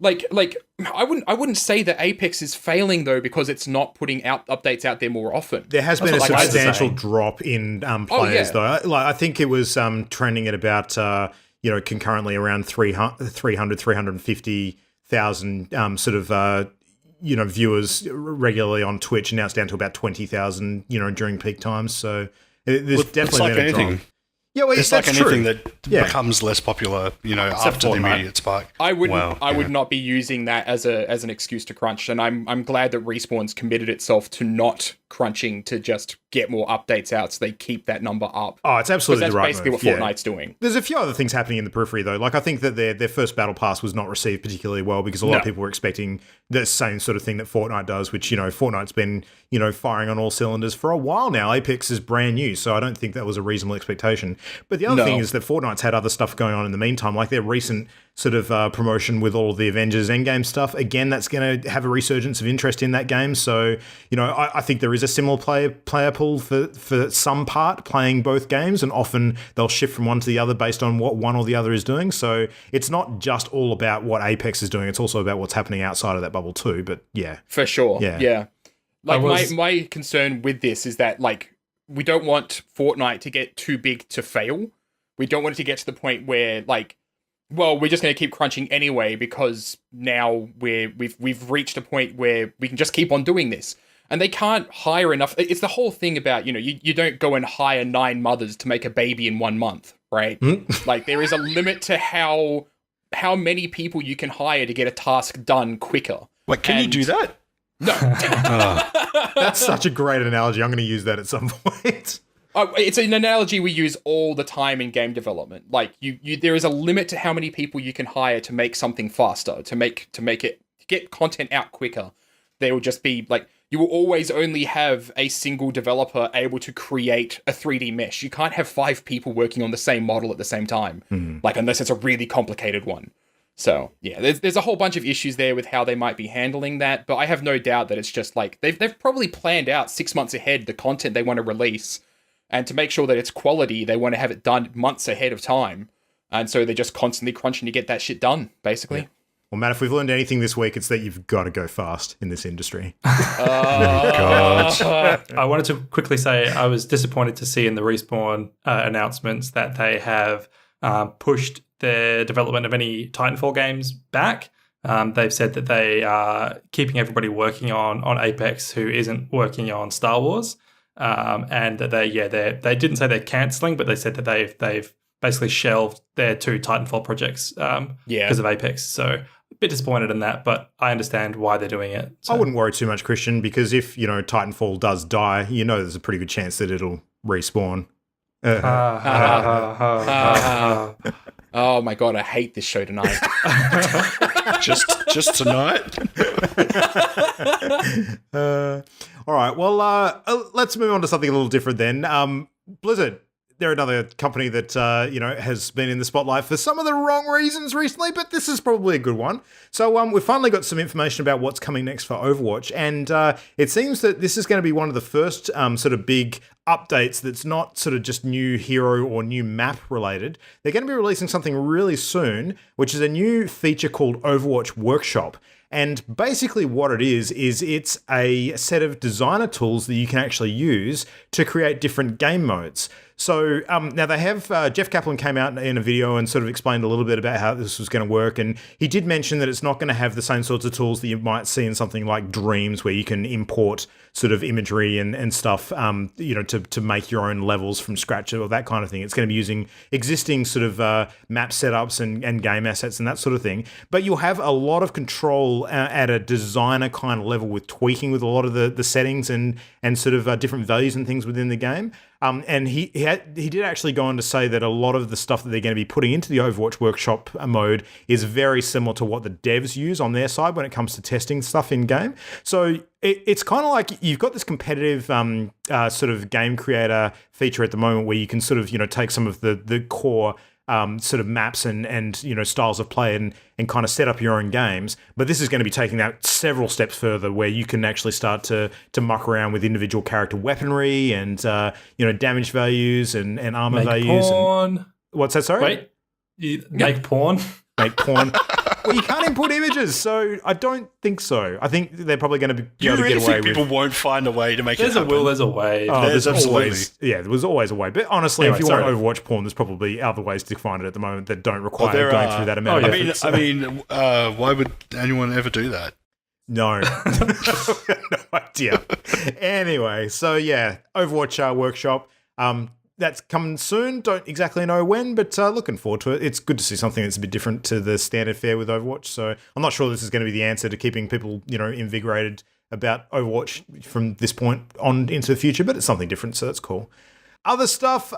Like I wouldn't say that Apex is failing, though, because it's not putting out updates out there more often.
There has been a substantial drop in players, though. Like, I think it was trending at about concurrently around 350,000 sort of viewers regularly on Twitch, and now it's down to about 20,000 during peak times. So there's definitely been a drop. Yeah, well,
it's like anything that becomes less popular, after the immediate spike.
I would not be using that as an excuse to crunch, and I'm glad that Respawn's committed itself to not crunching, to just get more updates out so they keep that number up.
Oh, it's absolutely the right
basically
move.
What Fortnite's doing.
There's a few other things happening in the periphery, though. Like, I think that their first battle pass was not received particularly well because a lot of people were expecting the same sort of thing that Fortnite does, which, Fortnite's been, firing on all cylinders for a while now. Apex is brand new, so I don't think that was a reasonable expectation. But the other thing is that Fortnite's had other stuff going on in the meantime, like their recent sort of promotion with all of the Avengers Endgame stuff. Again, that's going to have a resurgence of interest in that game. So, I think there is a similar player pool for some part playing both games, and often they'll shift from one to the other based on what one or the other is doing. So it's not just all about what Apex is doing. It's also about what's happening outside of that bubble too. But yeah.
For sure. Yeah. Like, my concern with this is that, like, we don't want Fortnite to get too big to fail. We don't want it to get to the point where, like, well, we're just going to keep crunching anyway because now we've reached a point where we can just keep on doing this. And they can't hire enough. It's the whole thing about, you don't go and hire 9 mothers to make a baby in 1 month, right? Like, there is a limit to how many people you can hire to get a task done quicker.
Like, can you do that?
No.
That's such a great analogy. I'm going to use that at some point.
It's an analogy we use all the time in game development. Like, there is a limit to how many people you can hire to make something faster, to get content out quicker. There will just be, like, you will always only have a single developer able to create a 3D mesh. You can't have 5 people working on the same model at the same time, like, unless it's a really complicated one. So, yeah, there's a whole bunch of issues there with how they might be handling that, but I have no doubt that it's just, like, they've probably planned out 6 months ahead the content they want to release, and to make sure that it's quality, they want to have it done months ahead of time, and so they're just constantly crunching to get that shit done, basically.
Yeah. Well, Matt, if we've learned anything this week, it's that you've got to go fast in this industry.
God. I wanted to quickly say I was disappointed to see in the Respawn announcements that they have pushed their development of any Titanfall games back. They've said that they are keeping everybody working on Apex who isn't working on Star Wars, and that they didn't say they're cancelling, but they said that they've basically shelved their 2 Titanfall projects because of Apex. So a bit disappointed in that, but I understand why they're doing it. So.
I wouldn't worry too much, Christian, because if Titanfall does die, there's a pretty good chance that it'll respawn.
Oh my god, I hate this show tonight.
just tonight.
All right, well, let's move on to something a little different then. Blizzard. They're another company that, has been in the spotlight for some of the wrong reasons recently, but this is probably a good one. So we've finally got some information about what's coming next for Overwatch, and it seems that this is going to be one of the first sort of big updates that's not sort of just new hero or new map related. They're going to be releasing something really soon, which is a new feature called Overwatch Workshop. And basically what it is it's a set of designer tools that you can actually use to create different game modes. So now they have, Jeff Kaplan came out in a video and sort of explained a little bit about how this was going to work. And he did mention that it's not going to have the same sorts of tools that you might see in something like Dreams, where you can import sort of imagery and stuff, to make your own levels from scratch or that kind of thing. It's going to be using existing sort of map setups and game assets and that sort of thing. But you'll have a lot of control at a designer kind of level with tweaking with a lot of the settings and sort of different values and things within the game. And he did actually go on to say that a lot of the stuff that they're going to be putting into the Overwatch Workshop mode is very similar to what the devs use on their side when it comes to testing stuff in game. So it's kind of like you've got this competitive sort of game creator feature at the moment where you can sort of take some of the core sort of maps and styles of play and kind of set up your own games. But this is going to be taking that several steps further, where you can actually start to muck around with individual character weaponry and damage values and armor
make
values.
Porn.
What's that? Sorry.
Wait, make porn.
Make porn. Well, you can't input images, so I don't think so. I think they're probably going to be able to get away with.
People won't find a way to make it happen?
There's a will, there's a way.
Oh,
there's absolutely.
There was always a way. But honestly, if you want Overwatch porn, there's probably other ways to find it at the moment that don't require going through that amount of effort.
I mean, why would anyone ever do that?
No. No idea. Anyway, so yeah, Overwatch Workshop. That's coming soon. Don't exactly know when, but looking forward to it. It's good to see something that's a bit different to the standard fare with Overwatch. So I'm not sure this is going to be the answer to keeping people, invigorated about Overwatch from this point on into the future, but it's something different, so that's cool. Other stuff,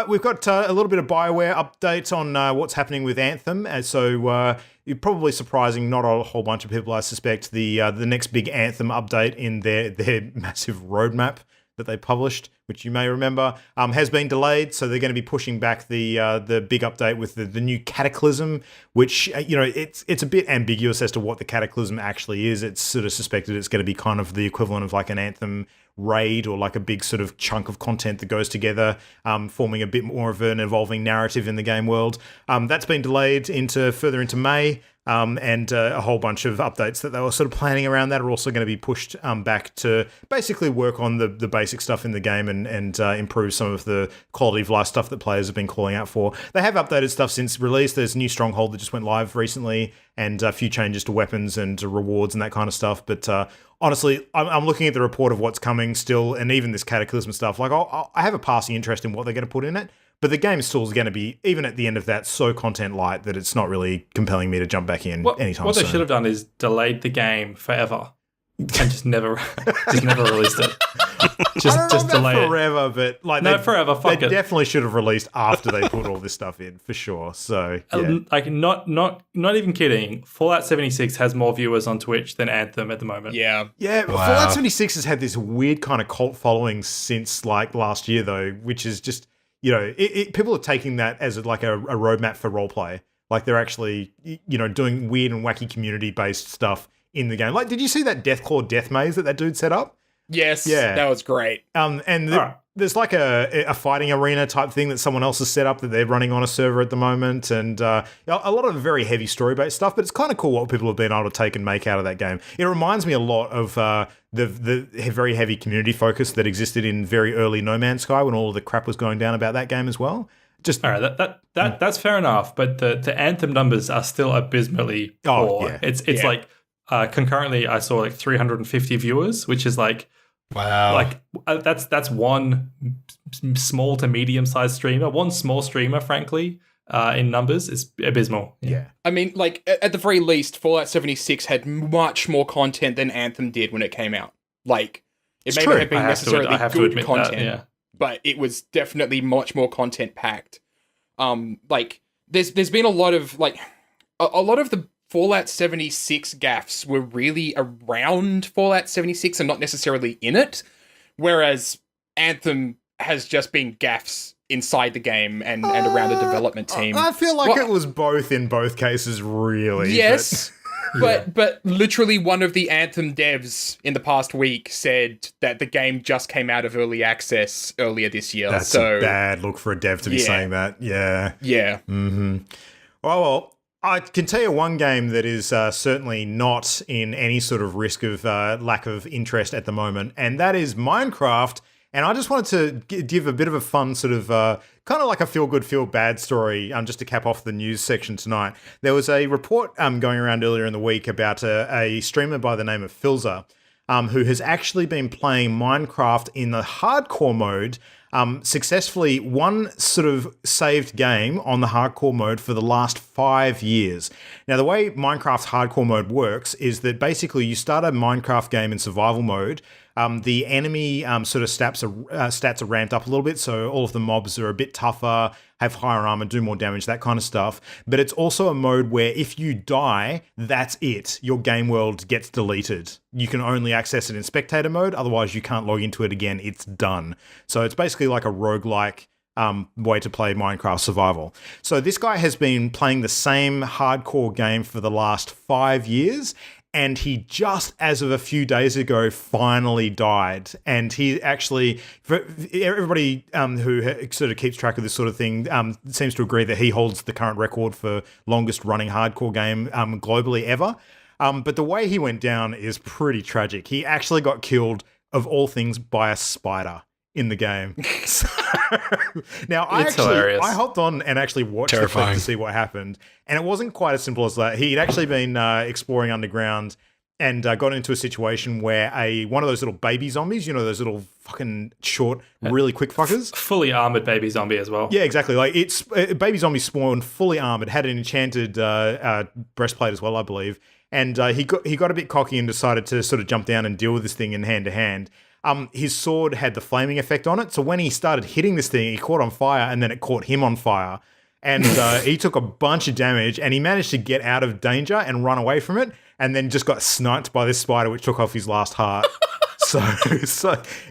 we've got a little bit of BioWare updates on what's happening with Anthem. So you're probably surprising not a whole bunch of people, I suspect, the next big Anthem update in their massive roadmap that they published, which you may remember, has been delayed. So they're going to be pushing back the big update with the new Cataclysm, which, it's a bit ambiguous as to what the Cataclysm actually is. It's sort of suspected it's going to be kind of the equivalent of like an Anthem raid or like a big sort of chunk of content that goes together, forming a bit more of an evolving narrative in the game world. That's been delayed further into May. And a whole bunch of updates that they were sort of planning around that are also going to be pushed back to basically work on the basic stuff in the game and improve some of the quality of life stuff that players have been calling out for. They have updated stuff since release. There's a new Stronghold that just went live recently and a few changes to weapons and to rewards and that kind of stuff. But honestly, I'm looking at the report of what's coming still, and even this Cataclysm stuff. Like, I have a passing interest in what they're going to put in it. But the game still is going to be, even at the end of that, so content light that it's not really compelling me to jump back in anytime soon.
What they should have done is delayed the game forever and just never released it. Just delay it
forever, but like
forever. Fuck
they
it.
definitely should have released after they put all this stuff in for sure. So yeah.
Like not even kidding. Fallout 76 has more viewers on Twitch than Anthem at the moment.
Yeah.
Wow. Fallout 76 has had this weird kind of cult following since like last year though, which is just. People are taking that as like a roadmap for roleplay. Like they're actually, doing weird and wacky community-based stuff in the game. Like, did you see that Deathclaw death maze that dude set up?
Yes, yeah. That was great.
There's like a fighting arena type thing that someone else has set up that they're running on a server at the moment, and a lot of very heavy story-based stuff, but it's kind of cool what people have been able to take and make out of that game. It reminds me a lot of the very heavy community focus that existed in very early No Man's Sky when all of the crap was going down about that game as well.
All right, that's fair enough, but the Anthem numbers are still abysmally poor.
Yeah.
It's like concurrently I saw like 350 viewers, which is like
wow.
Like that's one small to medium-sized streamer. One small streamer, frankly, in numbers is abysmal.
Yeah.
I mean, like at the very least, Fallout 76 had much more content than Anthem did when it came out. Like it may not have been necessarily good content, but it was definitely much more content packed. Like there's been a lot of like a lot of the Fallout 76 gaffes were really around Fallout 76 and not necessarily in it, whereas Anthem has just been gaffes inside the game and around the development team.
I feel like it was both in both cases, really.
Yes, But literally one of the Anthem devs in the past week said that the game just came out of early access earlier this year.
That's a bad look for a dev to be saying that. Yeah.
Yeah.
Mm-hmm. Well, I can tell you one game that is certainly not in any sort of risk of lack of interest at the moment, and that is Minecraft. And I just wanted to give a bit of a fun sort of kind of like a feel-good, feel-bad story just to cap off the news section tonight. There was a report going around earlier in the week about a streamer by the name of Filzer who has actually been playing Minecraft in the hardcore mode, successfully one sort of saved game on the hardcore mode for the last 5 years. Now, the way Minecraft's hardcore mode works is that basically you start a Minecraft game in survival mode. The enemy sort of stats are ramped up a little bit, so all of the mobs are a bit tougher, have higher armor, do more damage, that kind of stuff. But it's also a mode where if you die, that's it. Your game world gets deleted. You can only access it in spectator mode, otherwise you can't log into it again. It's done. So it's basically like a roguelike way to play Minecraft survival. So this guy has been playing the same hardcore game for the last 5 years, and he just, as of a few days ago, finally died. And he actually, for everybody who sort of keeps track of this sort of thing, seems to agree that he holds the current record for longest running hardcore game globally ever. But the way he went down is pretty tragic. He actually got killed, of all things, by a spider in the game. So, now, I hopped on and actually watched the clip to see what happened, and it wasn't quite as simple as that. He'd actually been exploring underground and got into a situation where one of those little baby zombies, you know, those little fucking short, really quick fuckers.
Fully armored baby zombie as well.
Yeah, exactly. Like baby zombie spawned fully armored, had an enchanted breastplate as well, I believe. And he got a bit cocky and decided to sort of jump down and deal with this thing in hand to hand. His sword had the flaming effect on it, so when he started hitting this thing, he caught on fire, and then it caught him on fire. And he took a bunch of damage, and he managed to get out of danger and run away from it, and then just got sniped by this spider, which took off his last heart. So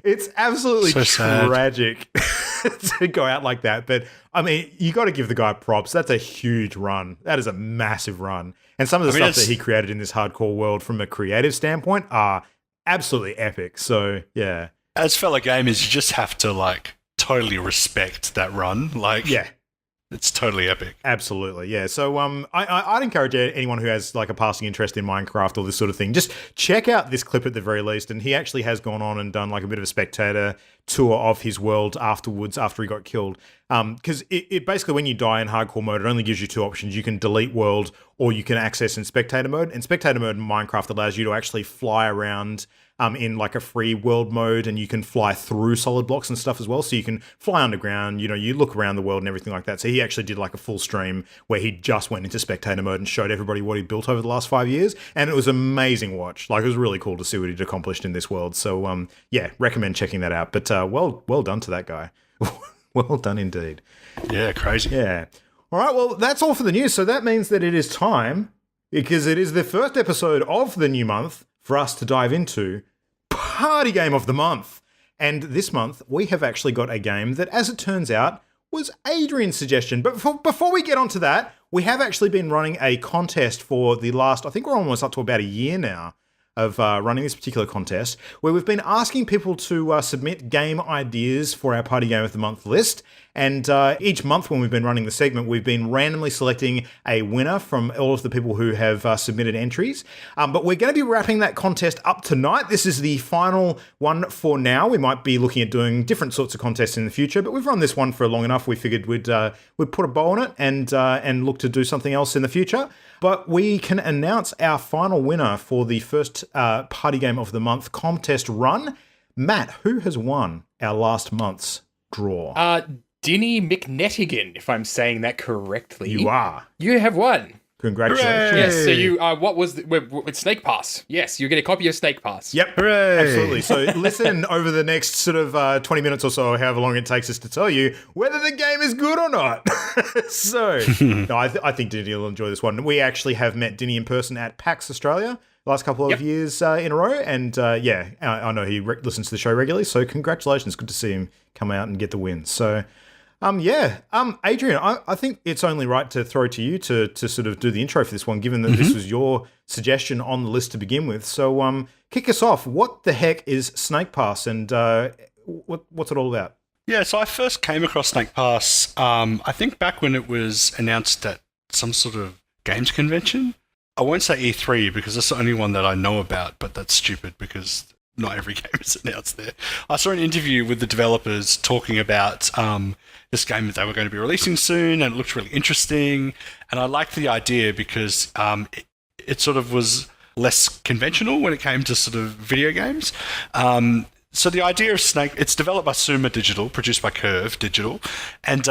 it's absolutely tragic to go out like that. But, I mean, you got to give the guy props. That's a huge run. That is a massive run. And some of the stuff that he created in this hardcore world from a creative standpoint are absolutely epic. So, yeah.
As fellow gamers, you just have to, like, totally respect that run. Like, yeah. It's totally epic.
Absolutely, yeah. So I'd encourage anyone who has like a passing interest in Minecraft or this sort of thing, just check out this clip at the very least. And he actually has gone on and done like a bit of a spectator tour of his world afterwards, after he got killed. Because it basically, when you die in hardcore mode, it only gives you two options. You can delete world, or you can access in spectator mode. And spectator mode in Minecraft allows you to actually fly around in like a free world mode, and you can fly through solid blocks and stuff as well. So you can fly underground, you know, you look around the world and everything like that. So he actually did like a full stream where he just went into spectator mode and showed everybody what he built over the last 5 years. And it was amazing watch. Like, it was really cool to see what he'd accomplished in this world. So yeah, recommend checking that out. But well done to that guy. Well done indeed.
Yeah, crazy.
Yeah. All right, well, that's all for the news. So that means that it is time, because it is the first episode of the new month, for us to dive into Party Game of the Month. And this month, we have actually got a game that, as it turns out, was Adrian's suggestion. But before we get onto that, we have actually been running a contest for the last, I think we're almost up to about a year now, of running this particular contest, where we've been asking people to submit game ideas for our Party Game of the Month list. And each month when we've been running the segment, we've been randomly selecting a winner from all of the people who have submitted entries. But we're going to be wrapping that contest up tonight. This is the final one for now. We might be looking at doing different sorts of contests in the future, but we've run this one for long enough. We figured we'd put a bow on it and look to do something else in the future. But we can announce our final winner for the first Party Game of the Month contest run. Matt, who has won our last month's draw?
Dinny McNettigan, if I'm saying that correctly.
You are.
You have won.
Congratulations.
Hooray! Yes, so you, what was, with Snake Pass. Yes, you get a copy of Snake Pass.
Yep. Hooray! Absolutely. So listen over the next sort of 20 minutes or so, however long it takes us to tell you whether the game is good or not. So, no, I think Dinny will enjoy this one. We actually have met Dinny in person at PAX Australia the last couple of years in a row. And yeah, I know he listens to the show regularly. So congratulations. Good to see him come out and get the win. So, Adrian, I think it's only right to throw to you to sort of do the intro for this one, given that this was your suggestion on the list to begin with. So kick us off. What the heck is Snake Pass, and what's it all about?
Yeah, so I first came across Snake Pass, I think back when it was announced at some sort of games convention. I won't say E3 because that's the only one that I know about, but that's stupid because not every game is announced there. I saw an interview with the developers talking about this game that they were going to be releasing soon, and it looked really interesting. And I liked the idea because it sort of was less conventional when it came to sort of video games. So the idea of Snake, it's developed by Suma Digital, produced by Curve Digital, and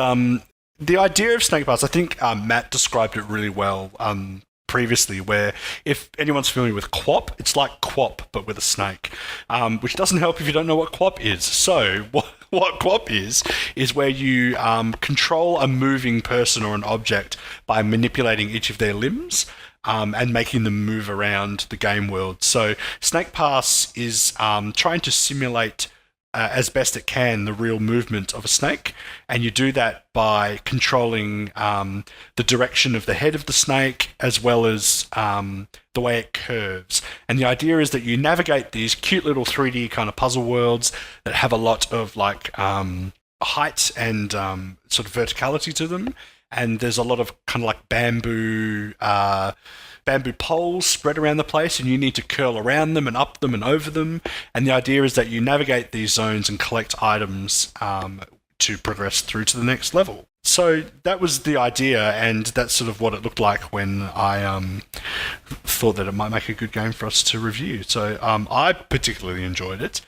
the idea of Snake Pass, I think Matt described it really well previously, where if anyone's familiar with QWOP, it's like QWOP but with a snake, which doesn't help if you don't know what QWOP is. So what QWOP is where you control a moving person or an object by manipulating each of their limbs. And making them move around the game world. So Snake Pass is trying to simulate as best it can the real movement of a snake, and you do that by controlling the direction of the head of the snake as well as the way it curves. And the idea is that you navigate these cute little 3D kind of puzzle worlds that have a lot of like height and sort of verticality to them. And there's a lot of kind of like bamboo poles spread around the place, and you need to curl around them and up them and over them. And the idea is that you navigate these zones and collect items to progress through to the next level. So that was the idea, and that's sort of what it looked like when I thought that it might make a good game for us to review. So I particularly enjoyed it.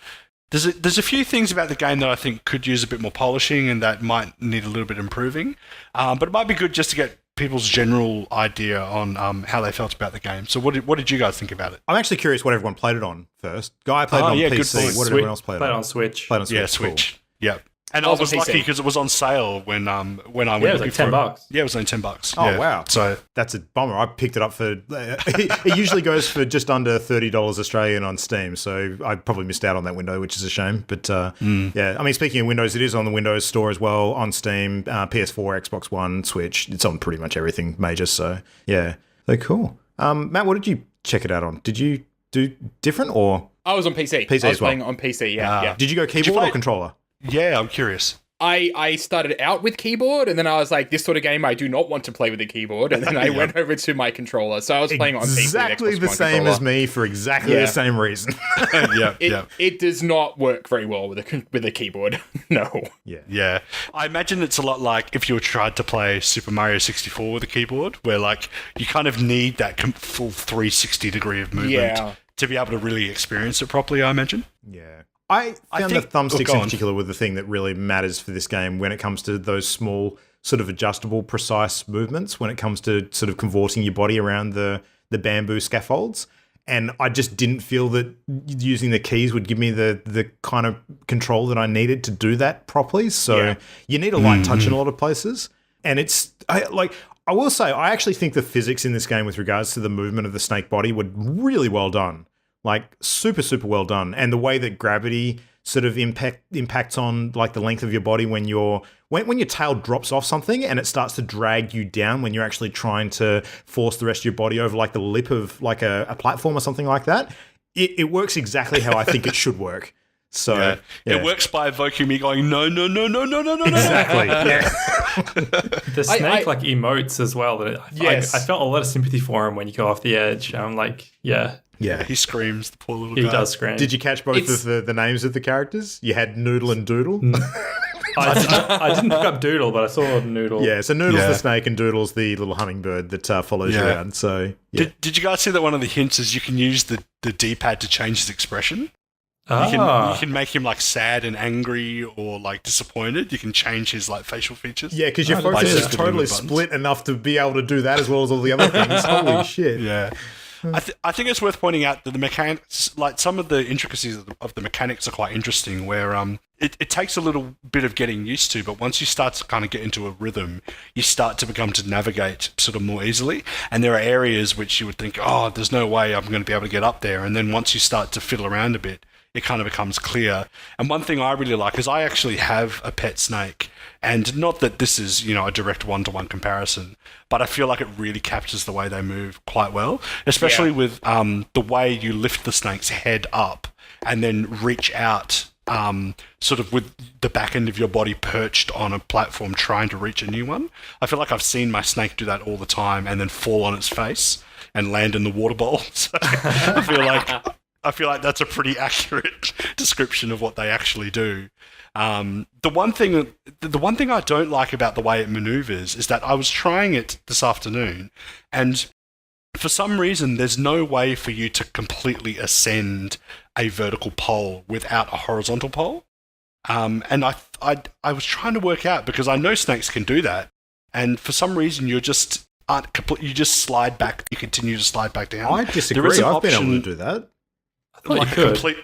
There's a few things about the game that I think could use a bit more polishing and that might need a little bit improving, but it might be good just to get people's general idea on how they felt about the game. So what did you guys think about it?
I'm actually curious what everyone played it on first. Guy played it on PC. What did everyone else play it on?
Played on Switch.
Yeah, Switch.
Cool.
Yeah. And I was lucky because it was on sale when I went.
Yeah, it was like $10.
Yeah, it was only $10.
Oh
yeah.
Wow! So that's a bummer. I picked it up for. It usually goes for just under $30 Australian on Steam, so I probably missed out on that window, which is a shame. But yeah, I mean, speaking of Windows, it is on the Windows Store as well, on Steam, PS4, Xbox One, Switch. It's on pretty much everything major. So yeah, so cool. Matt, what did you check it out on? Did you do different or?
I was on PC.
PC
I
as
was
well.
playing on PC. Yeah.
Did you go keyboard or controller?
Yeah, I'm curious.
I started out with keyboard, and then I was like, this sort of game I do not want to play with a keyboard, and then I went over to my controller. So I was playing on PC.
Exactly the same as me for exactly the same reason.
It does not work very well with a keyboard. No.
Yeah. I imagine it's a lot like if you tried to play Super Mario 64 with a keyboard, where like you kind of need that full 360 degree of movement to be able to really experience it properly, I imagine.
Yeah. I found the thumbsticks in particular were the thing that really matters for this game when it comes to those small, sort of adjustable, precise movements, when it comes to sort of convorting your body around the bamboo scaffolds. And I just didn't feel that using the keys would give me the kind of control that I needed to do that properly. So you need a light touch in a lot of places. And I will say, I actually think the physics in this game with regards to the movement of the snake body were really well done. Like super, super well done. And the way that gravity sort of impacts on like the length of your body when your tail drops off something and it starts to drag you down when you're actually trying to force the rest of your body over like the lip of like a platform or something like that. It works exactly how I think it should work. So
it works by evoking me going, no.
Exactly. Yeah.
The snake like emotes as well. I felt a lot of sympathy for him when you go off the edge. I'm like, yeah,
he screams, the poor little guy.
He does scream.
Did you catch both of the names of the characters? You had Noodle and Doodle.
I didn't pick up Doodle, but I saw Noodle.
Yeah, so Noodle's the snake and Doodle's the little hummingbird that follows you around. So
Did you guys see that one of the hints is you can use the D-pad to change his expression? You can make him like sad and angry or like disappointed. You can change his like facial features.
Yeah, because your focus is totally split enough to be able to do that as well as all the other things. Holy shit.
Yeah. I think it's worth pointing out that the mechanics, like some of the intricacies of the mechanics are quite interesting where it takes a little bit of getting used to, but once you start to kind of get into a rhythm, you start to become to navigate sort of more easily. And there are areas which you would think, oh, there's no way I'm going to be able to get up there. And then once you start to fiddle around a bit, it kind of becomes clear. And one thing I really like is I actually have a pet snake, and not that this is, a direct one-to-one comparison, but I feel like it really captures the way they move quite well, especially with the way you lift the snake's head up and then reach out, sort of with the back end of your body perched on a platform trying to reach a new one. I feel like I've seen my snake do that all the time and then fall on its face and land in the water bowl. So I feel like that's a pretty accurate description of what they actually do. The one thing I don't like about the way it maneuvers is that I was trying it this afternoon, and for some reason, there's no way for you to completely ascend a vertical pole without a horizontal pole. And I was trying to work out, because I know snakes can do that, and for some reason you just slide back. You continue to slide back down.
I disagree. I've been able to do that.
Like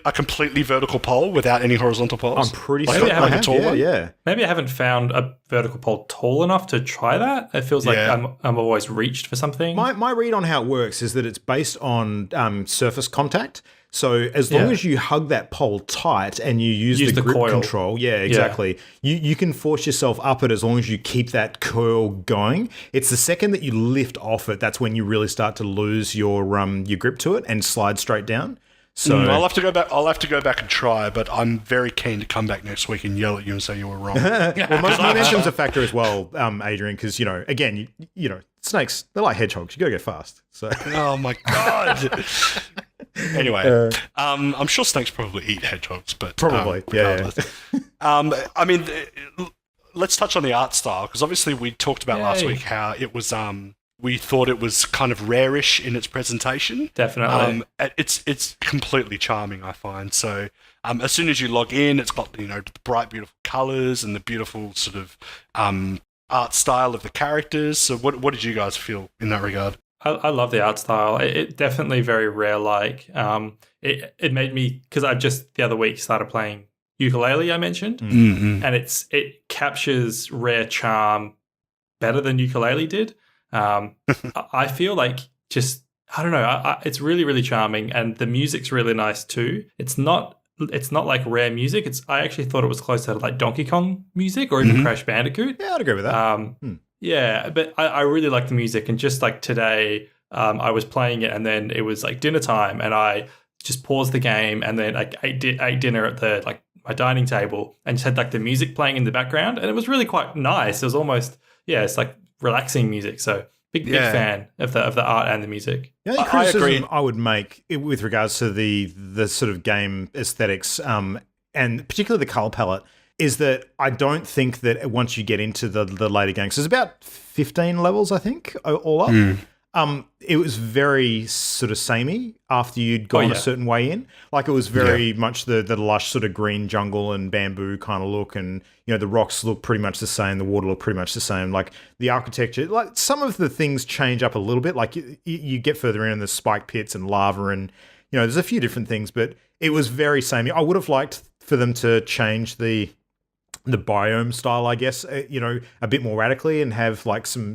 a completely vertical pole without any horizontal poles.
I'm pretty
Maybe
sure
I have
I
a tall
have, yeah.
Maybe I haven't found a vertical pole tall enough to try that. It feels like I'm always reached for something.
My read on how it works is that it's based on surface contact. So as long as you hug that pole tight and you use the grip
coil
control, exactly. You can force yourself up it as long as you keep that coil going. It's the second that you lift off it, that's when you really start to lose your grip to it and slide straight down. So
I'll have to go back. I'll have to go back and try, but I'm very keen to come back next week and yell at you and say you were wrong.
Well, momentum's a factor as well, Adrian, because again, snakes, they're like hedgehogs. You gotta go fast. So
oh my god. Anyway, I'm sure snakes probably eat hedgehogs, but
probably
I mean, let's touch on the art style, because obviously we talked about last week how it was. We thought it was kind of rarish in its presentation.
Definitely.
It's completely charming, I find. So as soon as you log in, it's got the bright, beautiful colours and the beautiful sort of art style of the characters. So what did you guys feel in that regard?
I love the art style. It definitely very rare-like. It made me, because I just the other week started playing ukulele, I mentioned, and it captures rare charm better than ukulele did. I feel like I don't know. It's really, really charming, and the music's really nice too. It's not like rare music. I actually thought it was closer to like Donkey Kong music or even Crash Bandicoot.
Yeah, I'd agree with that.
Yeah, but I really like the music, and just like today, I was playing it, and then it was like dinner time, and I just paused the game, and then I ate dinner at my dining table, and just had like the music playing in the background, and it was really quite nice. It was almost it's like relaxing music. So big fan of the art and the music.
The only criticism I would make with regards to the sort of game aesthetics, and particularly the color palette, is that I don't think that once you get into the later games, there's about 15 levels, I think, all up. It was very sort of samey after you'd gone a certain way in. Like, it was very much the lush sort of green jungle and bamboo kind of look, and the rocks look pretty much the same, the water look pretty much the same. Like, the architecture, like some of the things change up a little bit. Like, you get further in and there's spike pits and lava, and there's a few different things, but it was very samey. I would have liked for them to change the biome style, I guess, a bit more radically, and have like some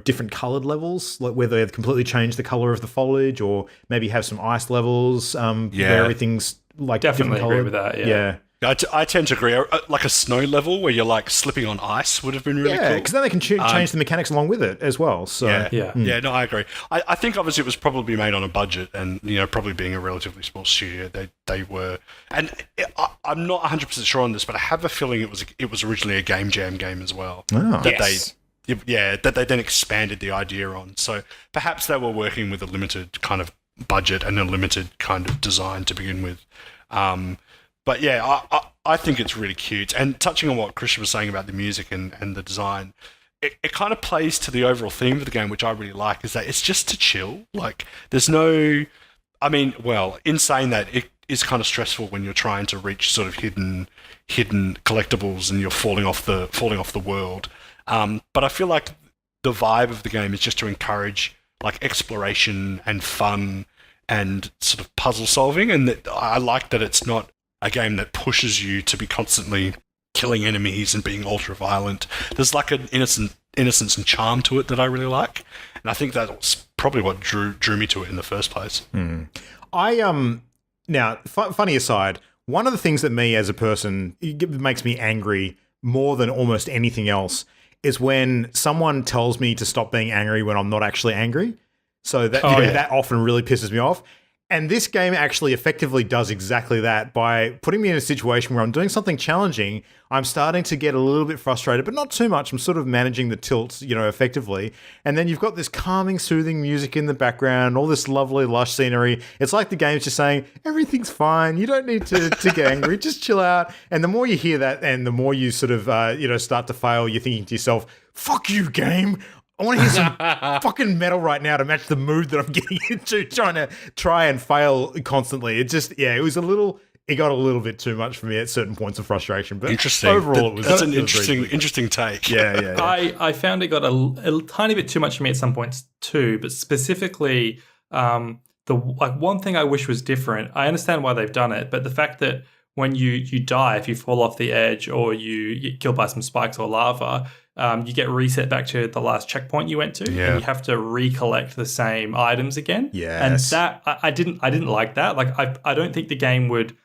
different colored levels, like where they completely change the color of the foliage, or maybe have some ice levels where everything's like
definitely
different colored.
Agree with that.
I tend to agree. Like a snow level where you're like slipping on ice would have been really cool.
Because then they can change the mechanics along with it as well. So
no, I agree. I think obviously it was probably made on a budget, and probably being a relatively small studio, they were. And I'm not 100% sure on this, but I have a feeling it was originally a Game Jam game as well.
Oh.
That they then expanded the idea on. So perhaps they were working with a limited kind of budget and a limited kind of design to begin with. But yeah, I think it's really cute. And touching on what Christian was saying about the music and the design, it kind of plays to the overall theme of the game, which I really like, is that it's just to chill. Like, there's no... I mean, well, in saying that, it is kind of stressful when you're trying to reach sort of hidden collectibles and you're falling off the world. But I feel like the vibe of the game is just to encourage like exploration and fun and sort of puzzle solving. And I like that it's not a game that pushes you to be constantly killing enemies and being ultra violent. There's like an innocence and charm to it that I really like. And I think that's probably what drew me to it in the first place.
Now, funny aside, one of the things that me as a person makes me angry more than almost anything else is when someone tells me to stop being angry when I'm not actually angry. So that often really pisses me off. And this game actually effectively does exactly that by putting me in a situation where I'm doing something challenging. I'm starting to get a little bit frustrated, but not too much. I'm sort of managing the tilts, effectively. And then you've got this calming, soothing music in the background, all this lovely, lush scenery. It's like the game's just saying, everything's fine. You don't need to get angry. Just chill out. And the more you hear that and the more you sort of, start to fail, you're thinking to yourself, fuck you, game. I want to hear some fucking metal right now to match the mood that I'm getting into, trying to try and fail constantly. It got a little bit too much for me at certain points of frustration. But
interesting.
Overall,
that's an interesting take.
Yeah.
I found it got a tiny bit too much for me at some points too, but specifically, one thing I wish was different. I understand why they've done it, but the fact that when you die, if you fall off the edge or you get killed by some spikes or lava, you get reset back to the last checkpoint you went to, and you have to recollect the same items again.
Yes.
And that I didn't like that. Like I don't think the game would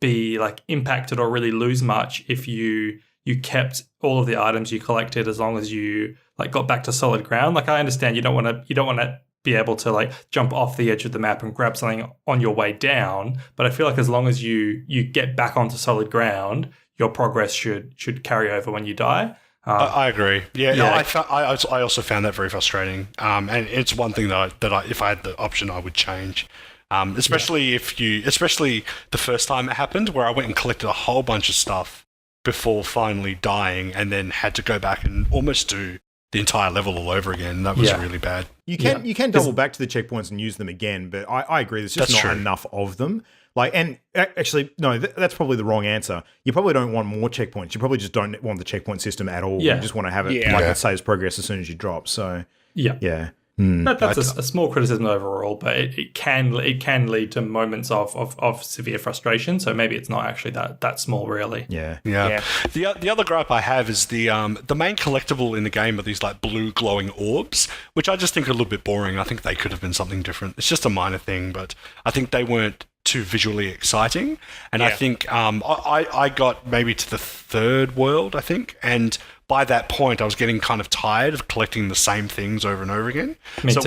be like impacted or really lose much if you kept all of the items you collected as long as you like got back to solid ground. Like I understand you don't want to be able to like jump off the edge of the map and grab something on your way down, but I feel like as long as you get back onto solid ground, your progress should carry over when you die.
I agree. Yeah. I also found that very frustrating. And it's one thing that I if I had the option, I would change. Especially the first time it happened, where I went and collected a whole bunch of stuff before finally dying, and then had to go back and almost do the entire level all over again. That was really bad.
You can double back to the checkpoints and use them again, but I agree. There's just not enough of them. Like, and actually, no, that's probably the wrong answer. You probably don't want more checkpoints. You probably just don't want the checkpoint system at all. You just want to have it it saves progress as soon as you drop. So yeah.
That's a small criticism overall, but it can lead to moments of severe frustration. So maybe it's not actually that small, really.
Yeah. The other gripe I have is the main collectible in the game are these like blue glowing orbs, which I just think are a little bit boring. I think they could have been something different. It's just a minor thing, but I think they weren't too visually exciting. And I think I got maybe to the third world, I think, and by that point, I was getting kind of tired of collecting the same things over and over again.
Me too.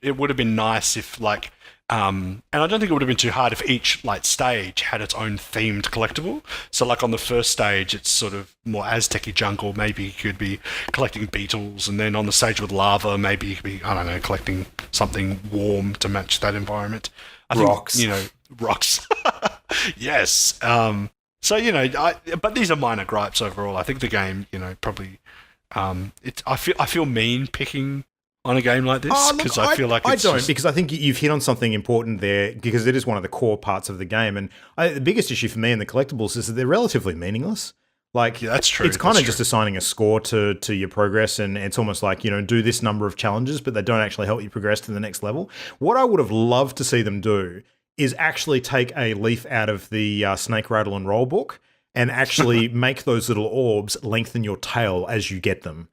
It would have been nice if like, and I don't think it would have been too hard if each like stage had its own themed collectible. So like on the first stage, it's sort of more Aztec-y jungle. Maybe you could be collecting beetles, and then on the stage with lava, maybe you could be, I don't know, collecting something warm to match that environment.
Rocks.
Rocks. Yes. So, but these are minor gripes overall. I think the game, probably, I feel mean picking on a game like this because I feel like it's
because I think you've hit on something important there, because it is one of the core parts of the game. And the biggest issue for me in the collectibles is that they're relatively meaningless. Like,
that's true.
It's kind of just assigning a score to your progress, and it's almost like, do this number of challenges, but they don't actually help you progress to the next level. What I would have loved to see them do is actually take a leaf out of the Snake Rattle and Roll book and actually make those little orbs lengthen your tail as you get them.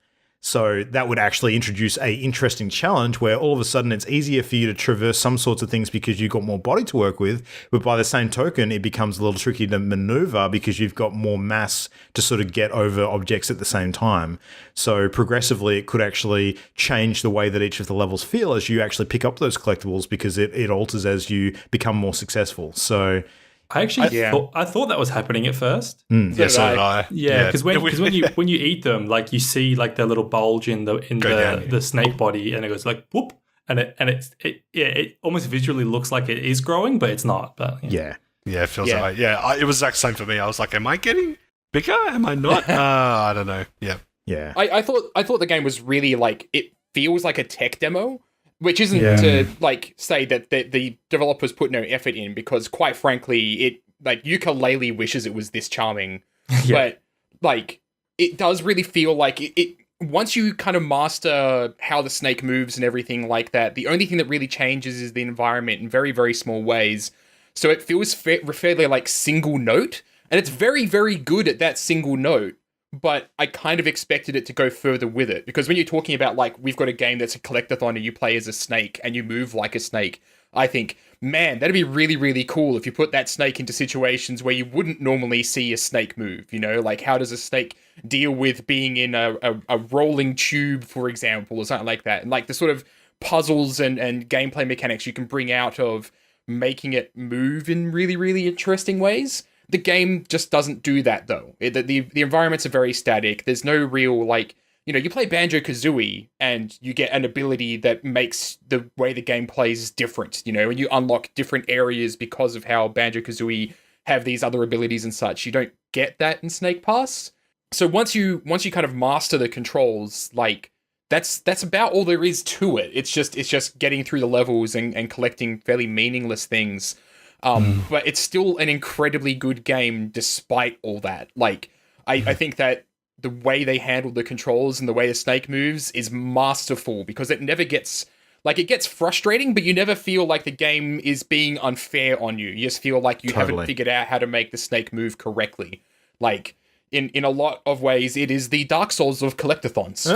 So that would actually introduce a interesting challenge where all of a sudden it's easier for you to traverse some sorts of things because you've got more body to work with, but by the same token, it becomes a little tricky to maneuver because you've got more mass to sort of get over objects at the same time. So progressively, it could actually change the way that each of the levels feel as you actually pick up those collectibles, because it alters as you become more successful. So
I actually thought that was happening at first.
Yeah, so did I.
Yeah, because when you eat them, like you see like the little bulge in the snake body, and it goes like whoop, and it almost visually looks like it is growing, but it's not. But
it feels that way. Yeah, it was the exact same for me. I was like, am I getting bigger? Am I not? I don't know. Yeah.
I thought the game was really like, it feels like a tech demo. Which isn't to like say that the developers put no effort in, because quite frankly, it like Ukulele wishes it was this charming, but like it does really feel like it once you kind of master how the snake moves and everything like that, the only thing that really changes is the environment in very, very small ways. So it feels fairly like single note, and it's very, very good at that single note. But I kind of expected it to go further with it, because when you're talking about like, we've got a game that's a collectathon and you play as a snake and you move like a snake, I think, man, that'd be really, really cool if you put that snake into situations where you wouldn't normally see a snake move, you know? Like, how does a snake deal with being in a rolling tube, for example, or something like that? And, like, the sort of puzzles and gameplay mechanics you can bring out of making it move in really, really interesting ways. The game just doesn't do that, though. The environments are very static. There's no real, like, you know, you play Banjo-Kazooie and you get an ability that makes the way the game plays different, you know, and you unlock different areas because of how Banjo-Kazooie have these other abilities and such. You don't get that in Snake Pass. So once you kind of master the controls, like, that's about all there is to it. It's just getting through the levels and collecting fairly meaningless things. But it's still an incredibly good game despite all that. Like, I think that the way they handle the controls and the way the snake moves is masterful, because it never gets, like, it gets frustrating, but you never feel like the game is being unfair on you. You just feel like you haven't figured out how to make the snake move correctly. Like, in a lot of ways, it is the Dark Souls of collectathons.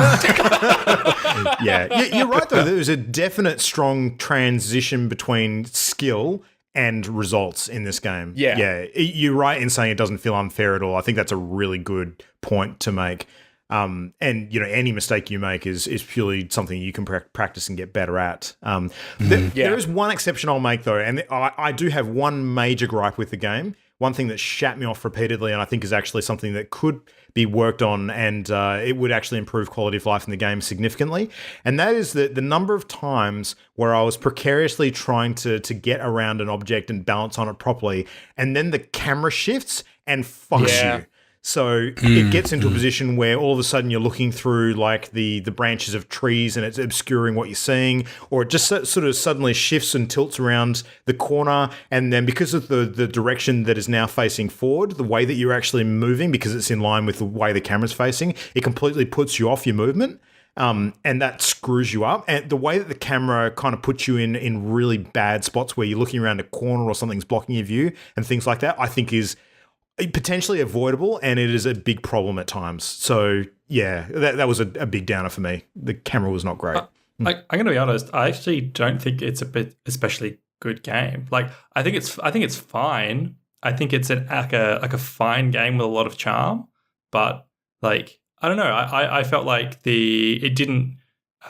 Yeah, you're right, though. There's a definite strong transition between skill and results in this game. Yeah, you're right in saying it doesn't feel unfair at all. I think that's a really good point to make. And, you know, any mistake you make is purely something you can practice and get better at. There is one exception I'll make, though, and I do have one major gripe with the game. One thing that shat me off repeatedly, and I think is actually something that could be worked on, and it would actually improve quality of life in the game significantly. And that is the number of times where I was precariously trying to get around an object and balance on it properly, and then the camera shifts and fucks you. So it gets into a position where all of a sudden you're looking through, like, the branches of trees and it's obscuring what you're seeing, or it just sort of suddenly shifts and tilts around the corner, and then because of the direction that is now facing forward, the way that you're actually moving, because it's in line with the way the camera's facing, it completely puts you off your movement. And that screws you up. And the way that the camera kind of puts you in really bad spots where you're looking around a corner or something's blocking your view and things like that, I think is potentially avoidable, and it is a big problem at times. So yeah, that was a big downer for me. The camera was not great.
I'm going to be honest. I actually don't think it's a bit especially good game. Like, I think it's fine. I think it's like a fine game with a lot of charm, but, like, I don't know. I felt like it didn't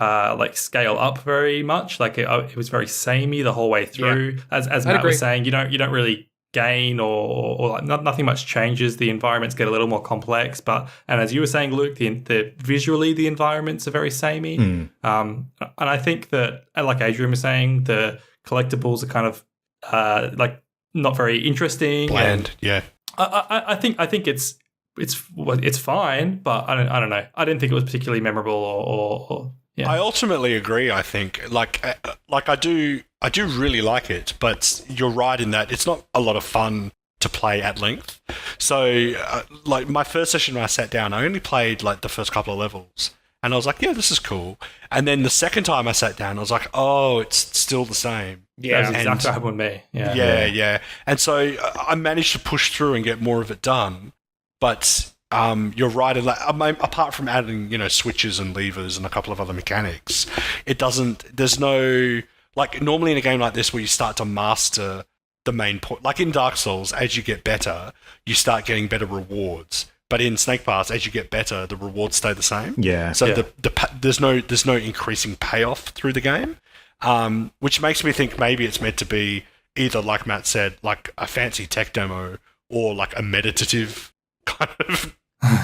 like scale up very much. Like, it was very samey the whole way through. Yeah. As Matt was saying, you don't really gain or like nothing much changes. The environments get a little more complex, and as you were saying, Luke, the visually the environments are very samey. And I think that, like Adrian was saying, the collectibles are kind of like not very interesting,
bland.
I think it's fine, but I don't know. I didn't think it was particularly memorable or yeah.
I ultimately agree. I think like I do really like it, but you're right in that it's not a lot of fun to play at length. So like my first session when I sat down, I only played like the first couple of levels, and I was like, yeah, this is cool. And then the second time I sat down, I was like, oh, it's still the same.
Yeah, that was exactly what happened with me.
Yeah. And so I managed to push through and get more of it done, but. You're right. Apart from adding, switches and levers and a couple of other mechanics, there's no, like, normally in a game like this where you start to master the main point, like in Dark Souls, as you get better, you start getting better rewards. But in Snake Pass, as you get better, the rewards stay the same.
Yeah.
So there's no increasing payoff through the game, which makes me think maybe it's meant to be either, like Matt said, like a fancy tech demo or like a meditative kind of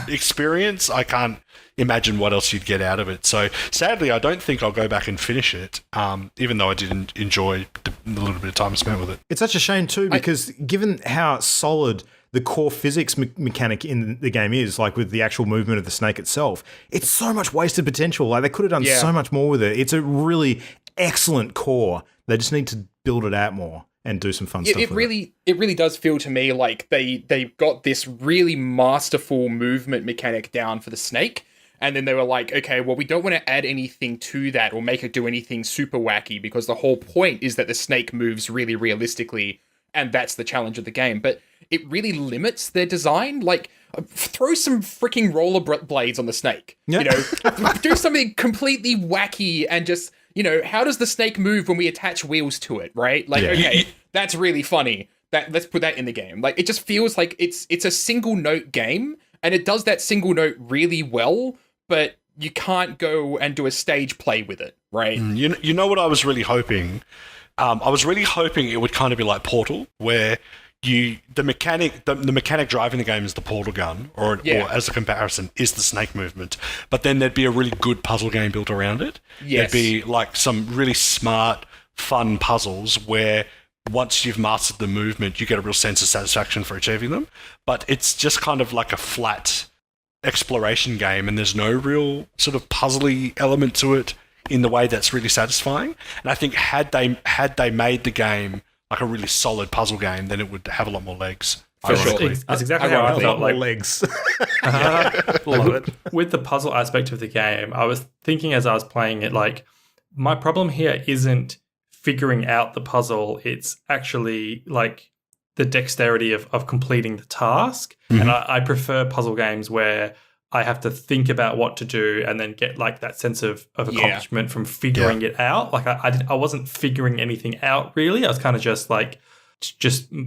experience. I can't imagine what else you'd get out of it. So sadly, I don't think I'll go back and finish it, even though I did enjoy the little bit of time I spent with it.
It's such a shame too, because given how solid the core physics mechanic in the game is, like with the actual movement of the snake itself, it's so much wasted potential. Like they could have done so much more with it. It's a really excellent core. They just need to build it out more and do some fun stuff with it.
It really does feel to me like they got this really masterful movement mechanic down for the snake, and then they were like, okay, well, we don't want to add anything to that or make it do anything super wacky, because the whole point is that the snake moves really realistically, and that's the challenge of the game. But it really limits their design. Like, throw some freaking roller blades on the snake. Yeah. Do something completely wacky and just how does the snake move when we attach wheels to it, right? Like, okay, that's really funny. Let's put that in the game. Like, it just feels like it's a single note game, and it does that single note really well, but you can't go and do a stage play with it, right?
You know what I was really hoping? I was really hoping it would kind of be like Portal, where the mechanic driving the game is the portal gun, or as a comparison, is the snake movement. But then there'd be a really good puzzle game built around it.
Yes.
There'd be like some really smart, fun puzzles where once you've mastered the movement, you get a real sense of satisfaction for achieving them. But it's just kind of like a flat exploration game, and there's no real sort of puzzly element to it in the way that's really satisfying. And I think had they made the game like a really solid puzzle game, then it would have a lot more legs.
For sure.
That's exactly how I felt. Like
legs.
Love it. With the puzzle aspect of the game, I was thinking as I was playing it, like, my problem here isn't figuring out the puzzle. It's actually like the dexterity of completing the task. And I prefer puzzle games where I have to think about what to do and then get like that sense of accomplishment from figuring it out. Like I wasn't figuring anything out really. I was kind of just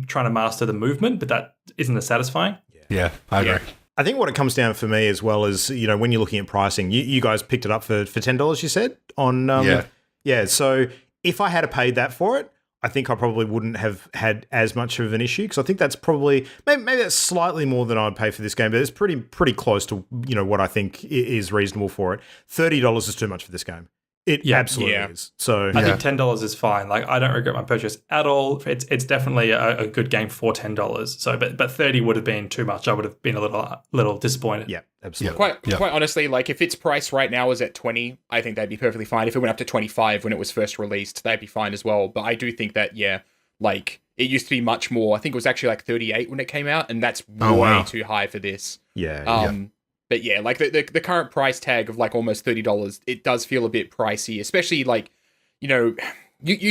trying to master the movement, but that isn't as satisfying.
Yeah, I agree.
I think what it comes down for me as well is, when you're looking at pricing, you guys picked it up for $10, you said? So if I had paid that for it, I think I probably wouldn't have had as much of an issue, because I think that's probably maybe that's slightly more than I'd pay for this game, but it's pretty close to what I think is reasonable for it. $30 is too much for this game. It absolutely is. So
I think $10 is fine. Like, I don't regret my purchase at all. It's definitely a good game for $10. So, but $30 would have been too much. I would have been a little disappointed.
Yeah, absolutely.
Quite honestly, like, if its price right now is at $20, I think that'd be perfectly fine. If it went up to $25 when it was first released, that'd be fine as well. But I do think that like, it used to be much more. I think it was actually like $38 when it came out, and that's way too high for this. But yeah, like the current price tag of like almost $30, it does feel a bit pricey, especially like, you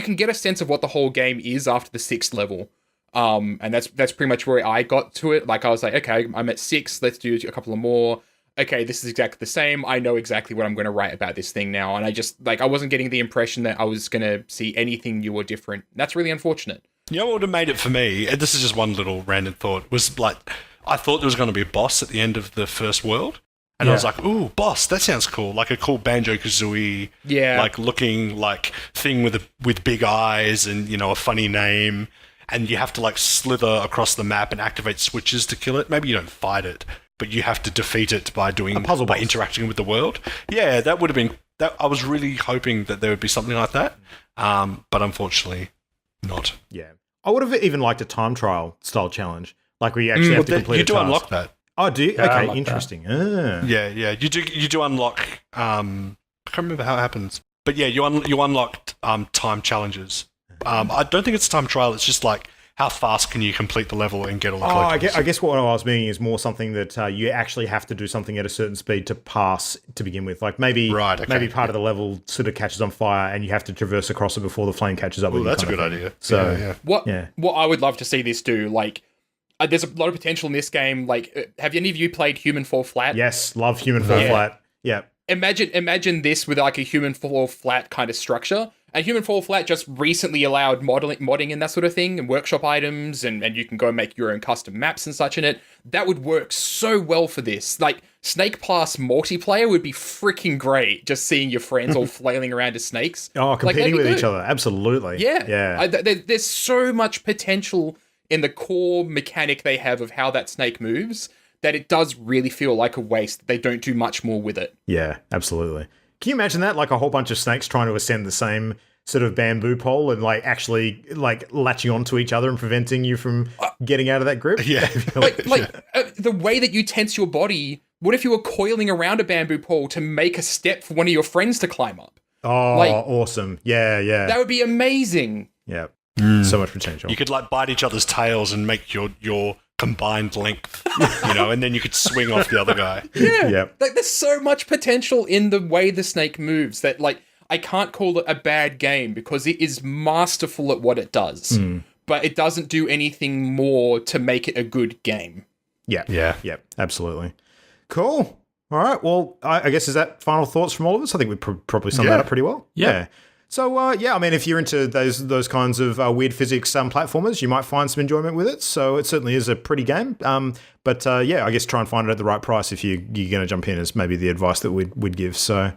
can get a sense of what the whole game is after the 6th level. And that's pretty much where I got to it. Like, I was like, okay, I'm at 6, let's do a couple of more. Okay, this is exactly the same. I know exactly what I'm going to write about this thing now. And I just, like, I wasn't getting the impression that I was going to see anything new or different. That's really unfortunate.
You know what would have made it for me, and this is just one little random thought, was like, I thought there was going to be a boss at the end of the first world. And I was like, ooh, boss, that sounds cool. Like a cool Banjo-Kazooie, like looking like thing with big eyes and, a funny name. And you have to like slither across the map and activate switches to kill it. Maybe you don't fight it, but you have to defeat it by doing
a puzzle
by
boss.
Interacting with the world. Yeah, that would have been that. I was really hoping that there would be something like that. But unfortunately not.
Yeah. I would have even liked a time trial style challenge. Like, we actually have to complete a task.
You do unlock that.
Oh, do you?
Yeah,
okay, interesting.
Yeah. You do unlock. I can't remember how it happens, but yeah, you unlock time challenges. I don't think it's a time trial. It's just like, how fast can you complete the level and get all the collectibles?
I guess what I was meaning is more something that you actually have to do something at a certain speed to pass to begin with. Like, maybe part of the level sort of catches on fire and you have to traverse across it before the flame catches up with you.
That's a good idea.
So
what I would love to see this do, like, there's a lot of potential in this game. Like, have any of you played Human Fall Flat?
Yes, love Human Fall Flat. Yeah.
Imagine this with like a Human Fall Flat kind of structure. And Human Fall Flat just recently allowed modding and that sort of thing, and workshop items, and you can go make your own custom maps and such in it. That would work so well for this. Like, Snake Pass multiplayer would be freaking great, just seeing your friends all flailing around as snakes.
Oh, competing with each other. Absolutely.
Yeah. There's so much potential in the core mechanic they have of how that snake moves that it does really feel like a waste. They don't do much more with it.
Yeah, absolutely. Can you imagine that? Like, a whole bunch of snakes trying to ascend the same sort of bamboo pole and like actually like latching onto each other and preventing you from getting out of that grip?
Yeah.
The way that you tense your body, what if you were coiling around a bamboo pole to make a step for one of your friends to climb up?
Oh, awesome. Yeah.
That would be amazing.
Yeah. So much potential.
You could like bite each other's tails and make your combined length, and then you could swing off the other guy.
Yeah. Like, there's so much potential in the way the snake moves that, like, I can't call it a bad game because it is masterful at what it does, but it doesn't do anything more to make it a good game.
Yeah, absolutely. Cool. All right. Well, I guess is that final thoughts from all of us? I think we probably summed that up pretty well. Yeah. So, I mean, if you're into those kinds of weird physics platformers, you might find some enjoyment with it. So it certainly is a pretty game. But I guess try and find it at the right price if you're going to jump in is maybe the advice that we'd give. So,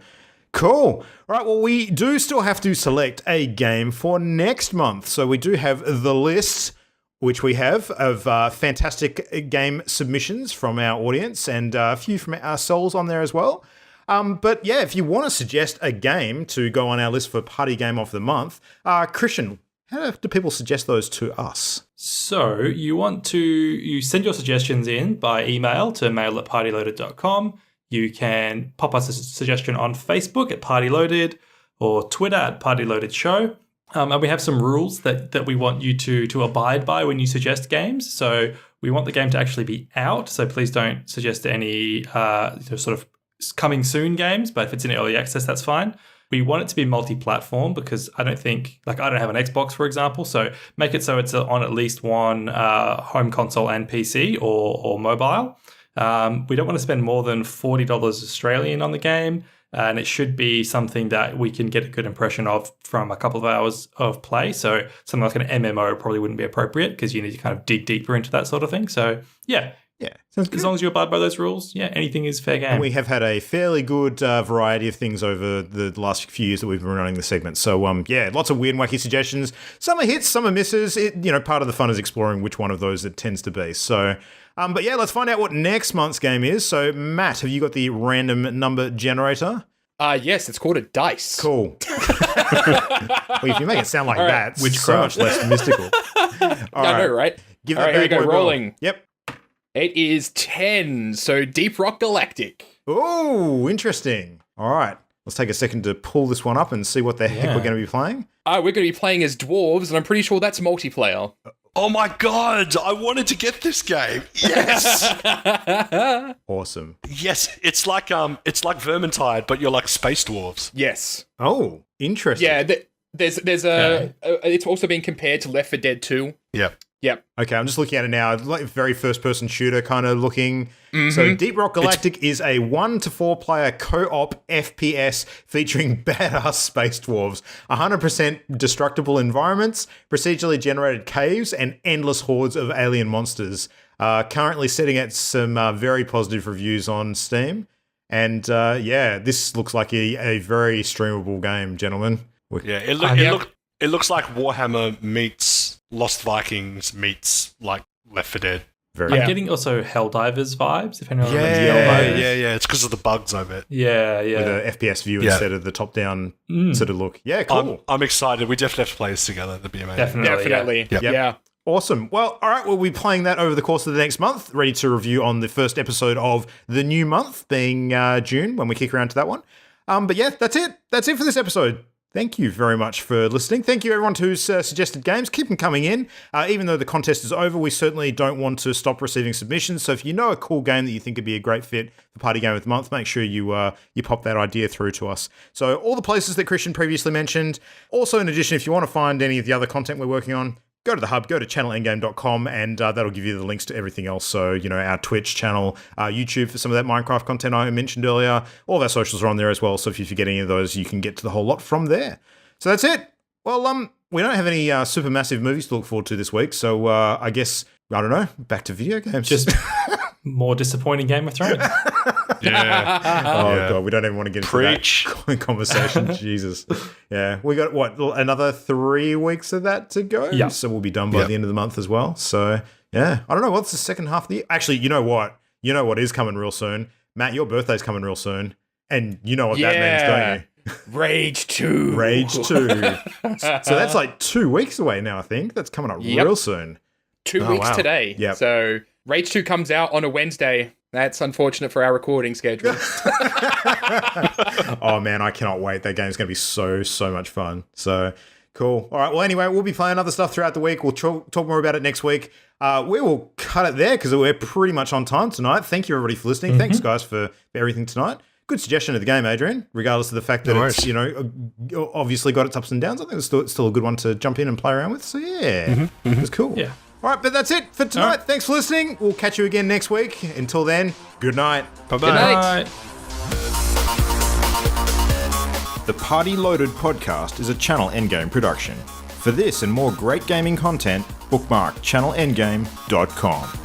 cool. All right. Well, we do still have to select a game for next month. So we do have the list, which we have of fantastic game submissions from our audience and a few from ourselves on there as well. But yeah, if you want to suggest a game to go on our list for Party Game of the Month, Christian, how do people suggest those to us?
So you send your suggestions in by email to mail@partyloaded.com. You can pop us a suggestion on Facebook at Partyloaded or Twitter at Partyloaded Show. And we have some rules that we want you to abide by when you suggest games. So we want the game to actually be out. So please don't suggest any sort of coming soon games, but if it's in early access, that's fine. We want it to be multi-platform because I don't have an Xbox, for example, so make it so it's on at least one home console and PC or mobile. We don't want to spend more than $40 Australian on the game, and it should be something that we can get a good impression of from a couple of hours of play. So something like an MMO probably wouldn't be appropriate because you need to kind of dig deeper into that sort of thing. So yeah,
sounds good.
As long as you abide by those rules, anything is fair game.
And we have had a fairly good variety of things over the last few years that we've been running the segment. So, lots of weird and wacky suggestions. Some are hits, some are misses. Part of the fun is exploring which one of those it tends to be. So, let's find out what next month's game is. So, Matt, have you got the random number generator?
Yes, it's called a dice.
Cool. Well, if you make it sound like that, it's so much less mystical.
I know, right?
Give that
here we go,
boy a
rolling.
Roll. Yep.
It is 10, so Deep Rock Galactic.
Oh, interesting. All right. Let's take a second to pull this one up and see what the heck we're going to be playing.
We're going to be playing as dwarves, and I'm pretty sure that's multiplayer.
Oh my god, I wanted to get this game. Yes.
Awesome.
Yes, it's like Vermintide, but you're like space dwarves.
Yes.
Oh, interesting.
Yeah, there's it's also been compared to Left 4 Dead 2.
Yep.
Okay, I'm just looking at it now. Like very first-person shooter kind of looking. Mm-hmm. So Deep Rock Galactic is a 1 to 4 player co-op FPS featuring badass space dwarves, 100% destructible environments, procedurally generated caves, and endless hordes of alien monsters. Currently sitting at some very positive reviews on Steam. And this looks like a very streamable game, gentlemen.
Yeah, it looks like Warhammer meets Lost Vikings meets like Left 4 Dead.
I'm getting also Helldivers vibes, if anyone remembers
Helldivers. Yeah, it's because of the bugs, I bet.
Yeah.
With a FPS view instead of the top-down sort of look. Yeah, cool.
I'm excited. We definitely have to play this together. That'd be amazing.
Definitely. Yeah.
Awesome. Well, all right, we'll be playing that over the course of the next month, ready to review on the first episode of the new month, being June, when we kick around to that one. But yeah, that's it. That's it for this episode. Thank you very much for listening. Thank you, everyone who's suggested games. Keep them coming in. Even though the contest is over, we certainly don't want to stop receiving submissions. So if you know a cool game that you think would be a great fit for Party Game of the Month, make sure you pop that idea through to us. So all the places that Christian previously mentioned. Also, in addition, if you want to find any of the other content we're working on, go to the hub, go to channelendgame.com, and that'll give you the links to everything else. So, our Twitch channel, YouTube for some of that Minecraft content I mentioned earlier. All of our socials are on there as well. So if you forget any of those, you can get to the whole lot from there. So that's it. Well, we don't have any super massive movies to look forward to this week. So I guess, I don't know, back to video games.
Just more disappointing Game of Thrones.
God, we don't even want to get into that conversation. Jesus. Yeah, we got another 3 weeks of that to go.
Yeah,
so we'll be done by the end of the month as well. So yeah, I don't know what's the second half of the year. Actually, you know what is coming real soon. Matt, your birthday's coming real soon, and you know what that means, don't you?
Rage 2.
Rage 2. So that's like 2 weeks away now. I think that's coming up real soon.
2 weeks today.
Yep.
So Rage 2 comes out on a Wednesday. That's unfortunate for our recording schedule.
Oh man, I cannot wait. That game's going to be so much fun. So cool. All right. Well, anyway, we'll be playing other stuff throughout the week. We'll talk more about it next week. We will cut it there because we're pretty much on time tonight. Thank you everybody for listening. Thanks guys for everything tonight. Good suggestion of the game, Adrian, regardless of the fact that it's, obviously got its ups and downs. I think it's still a good one to jump in and play around with. So yeah, it was cool.
Yeah.
All right, but that's it for tonight. Right. Thanks for listening. We'll catch you again next week. Until then, good night.
Bye-bye. Good night.
The Party Loaded podcast is a Channel Endgame production. For this and more great gaming content, bookmark channelendgame.com.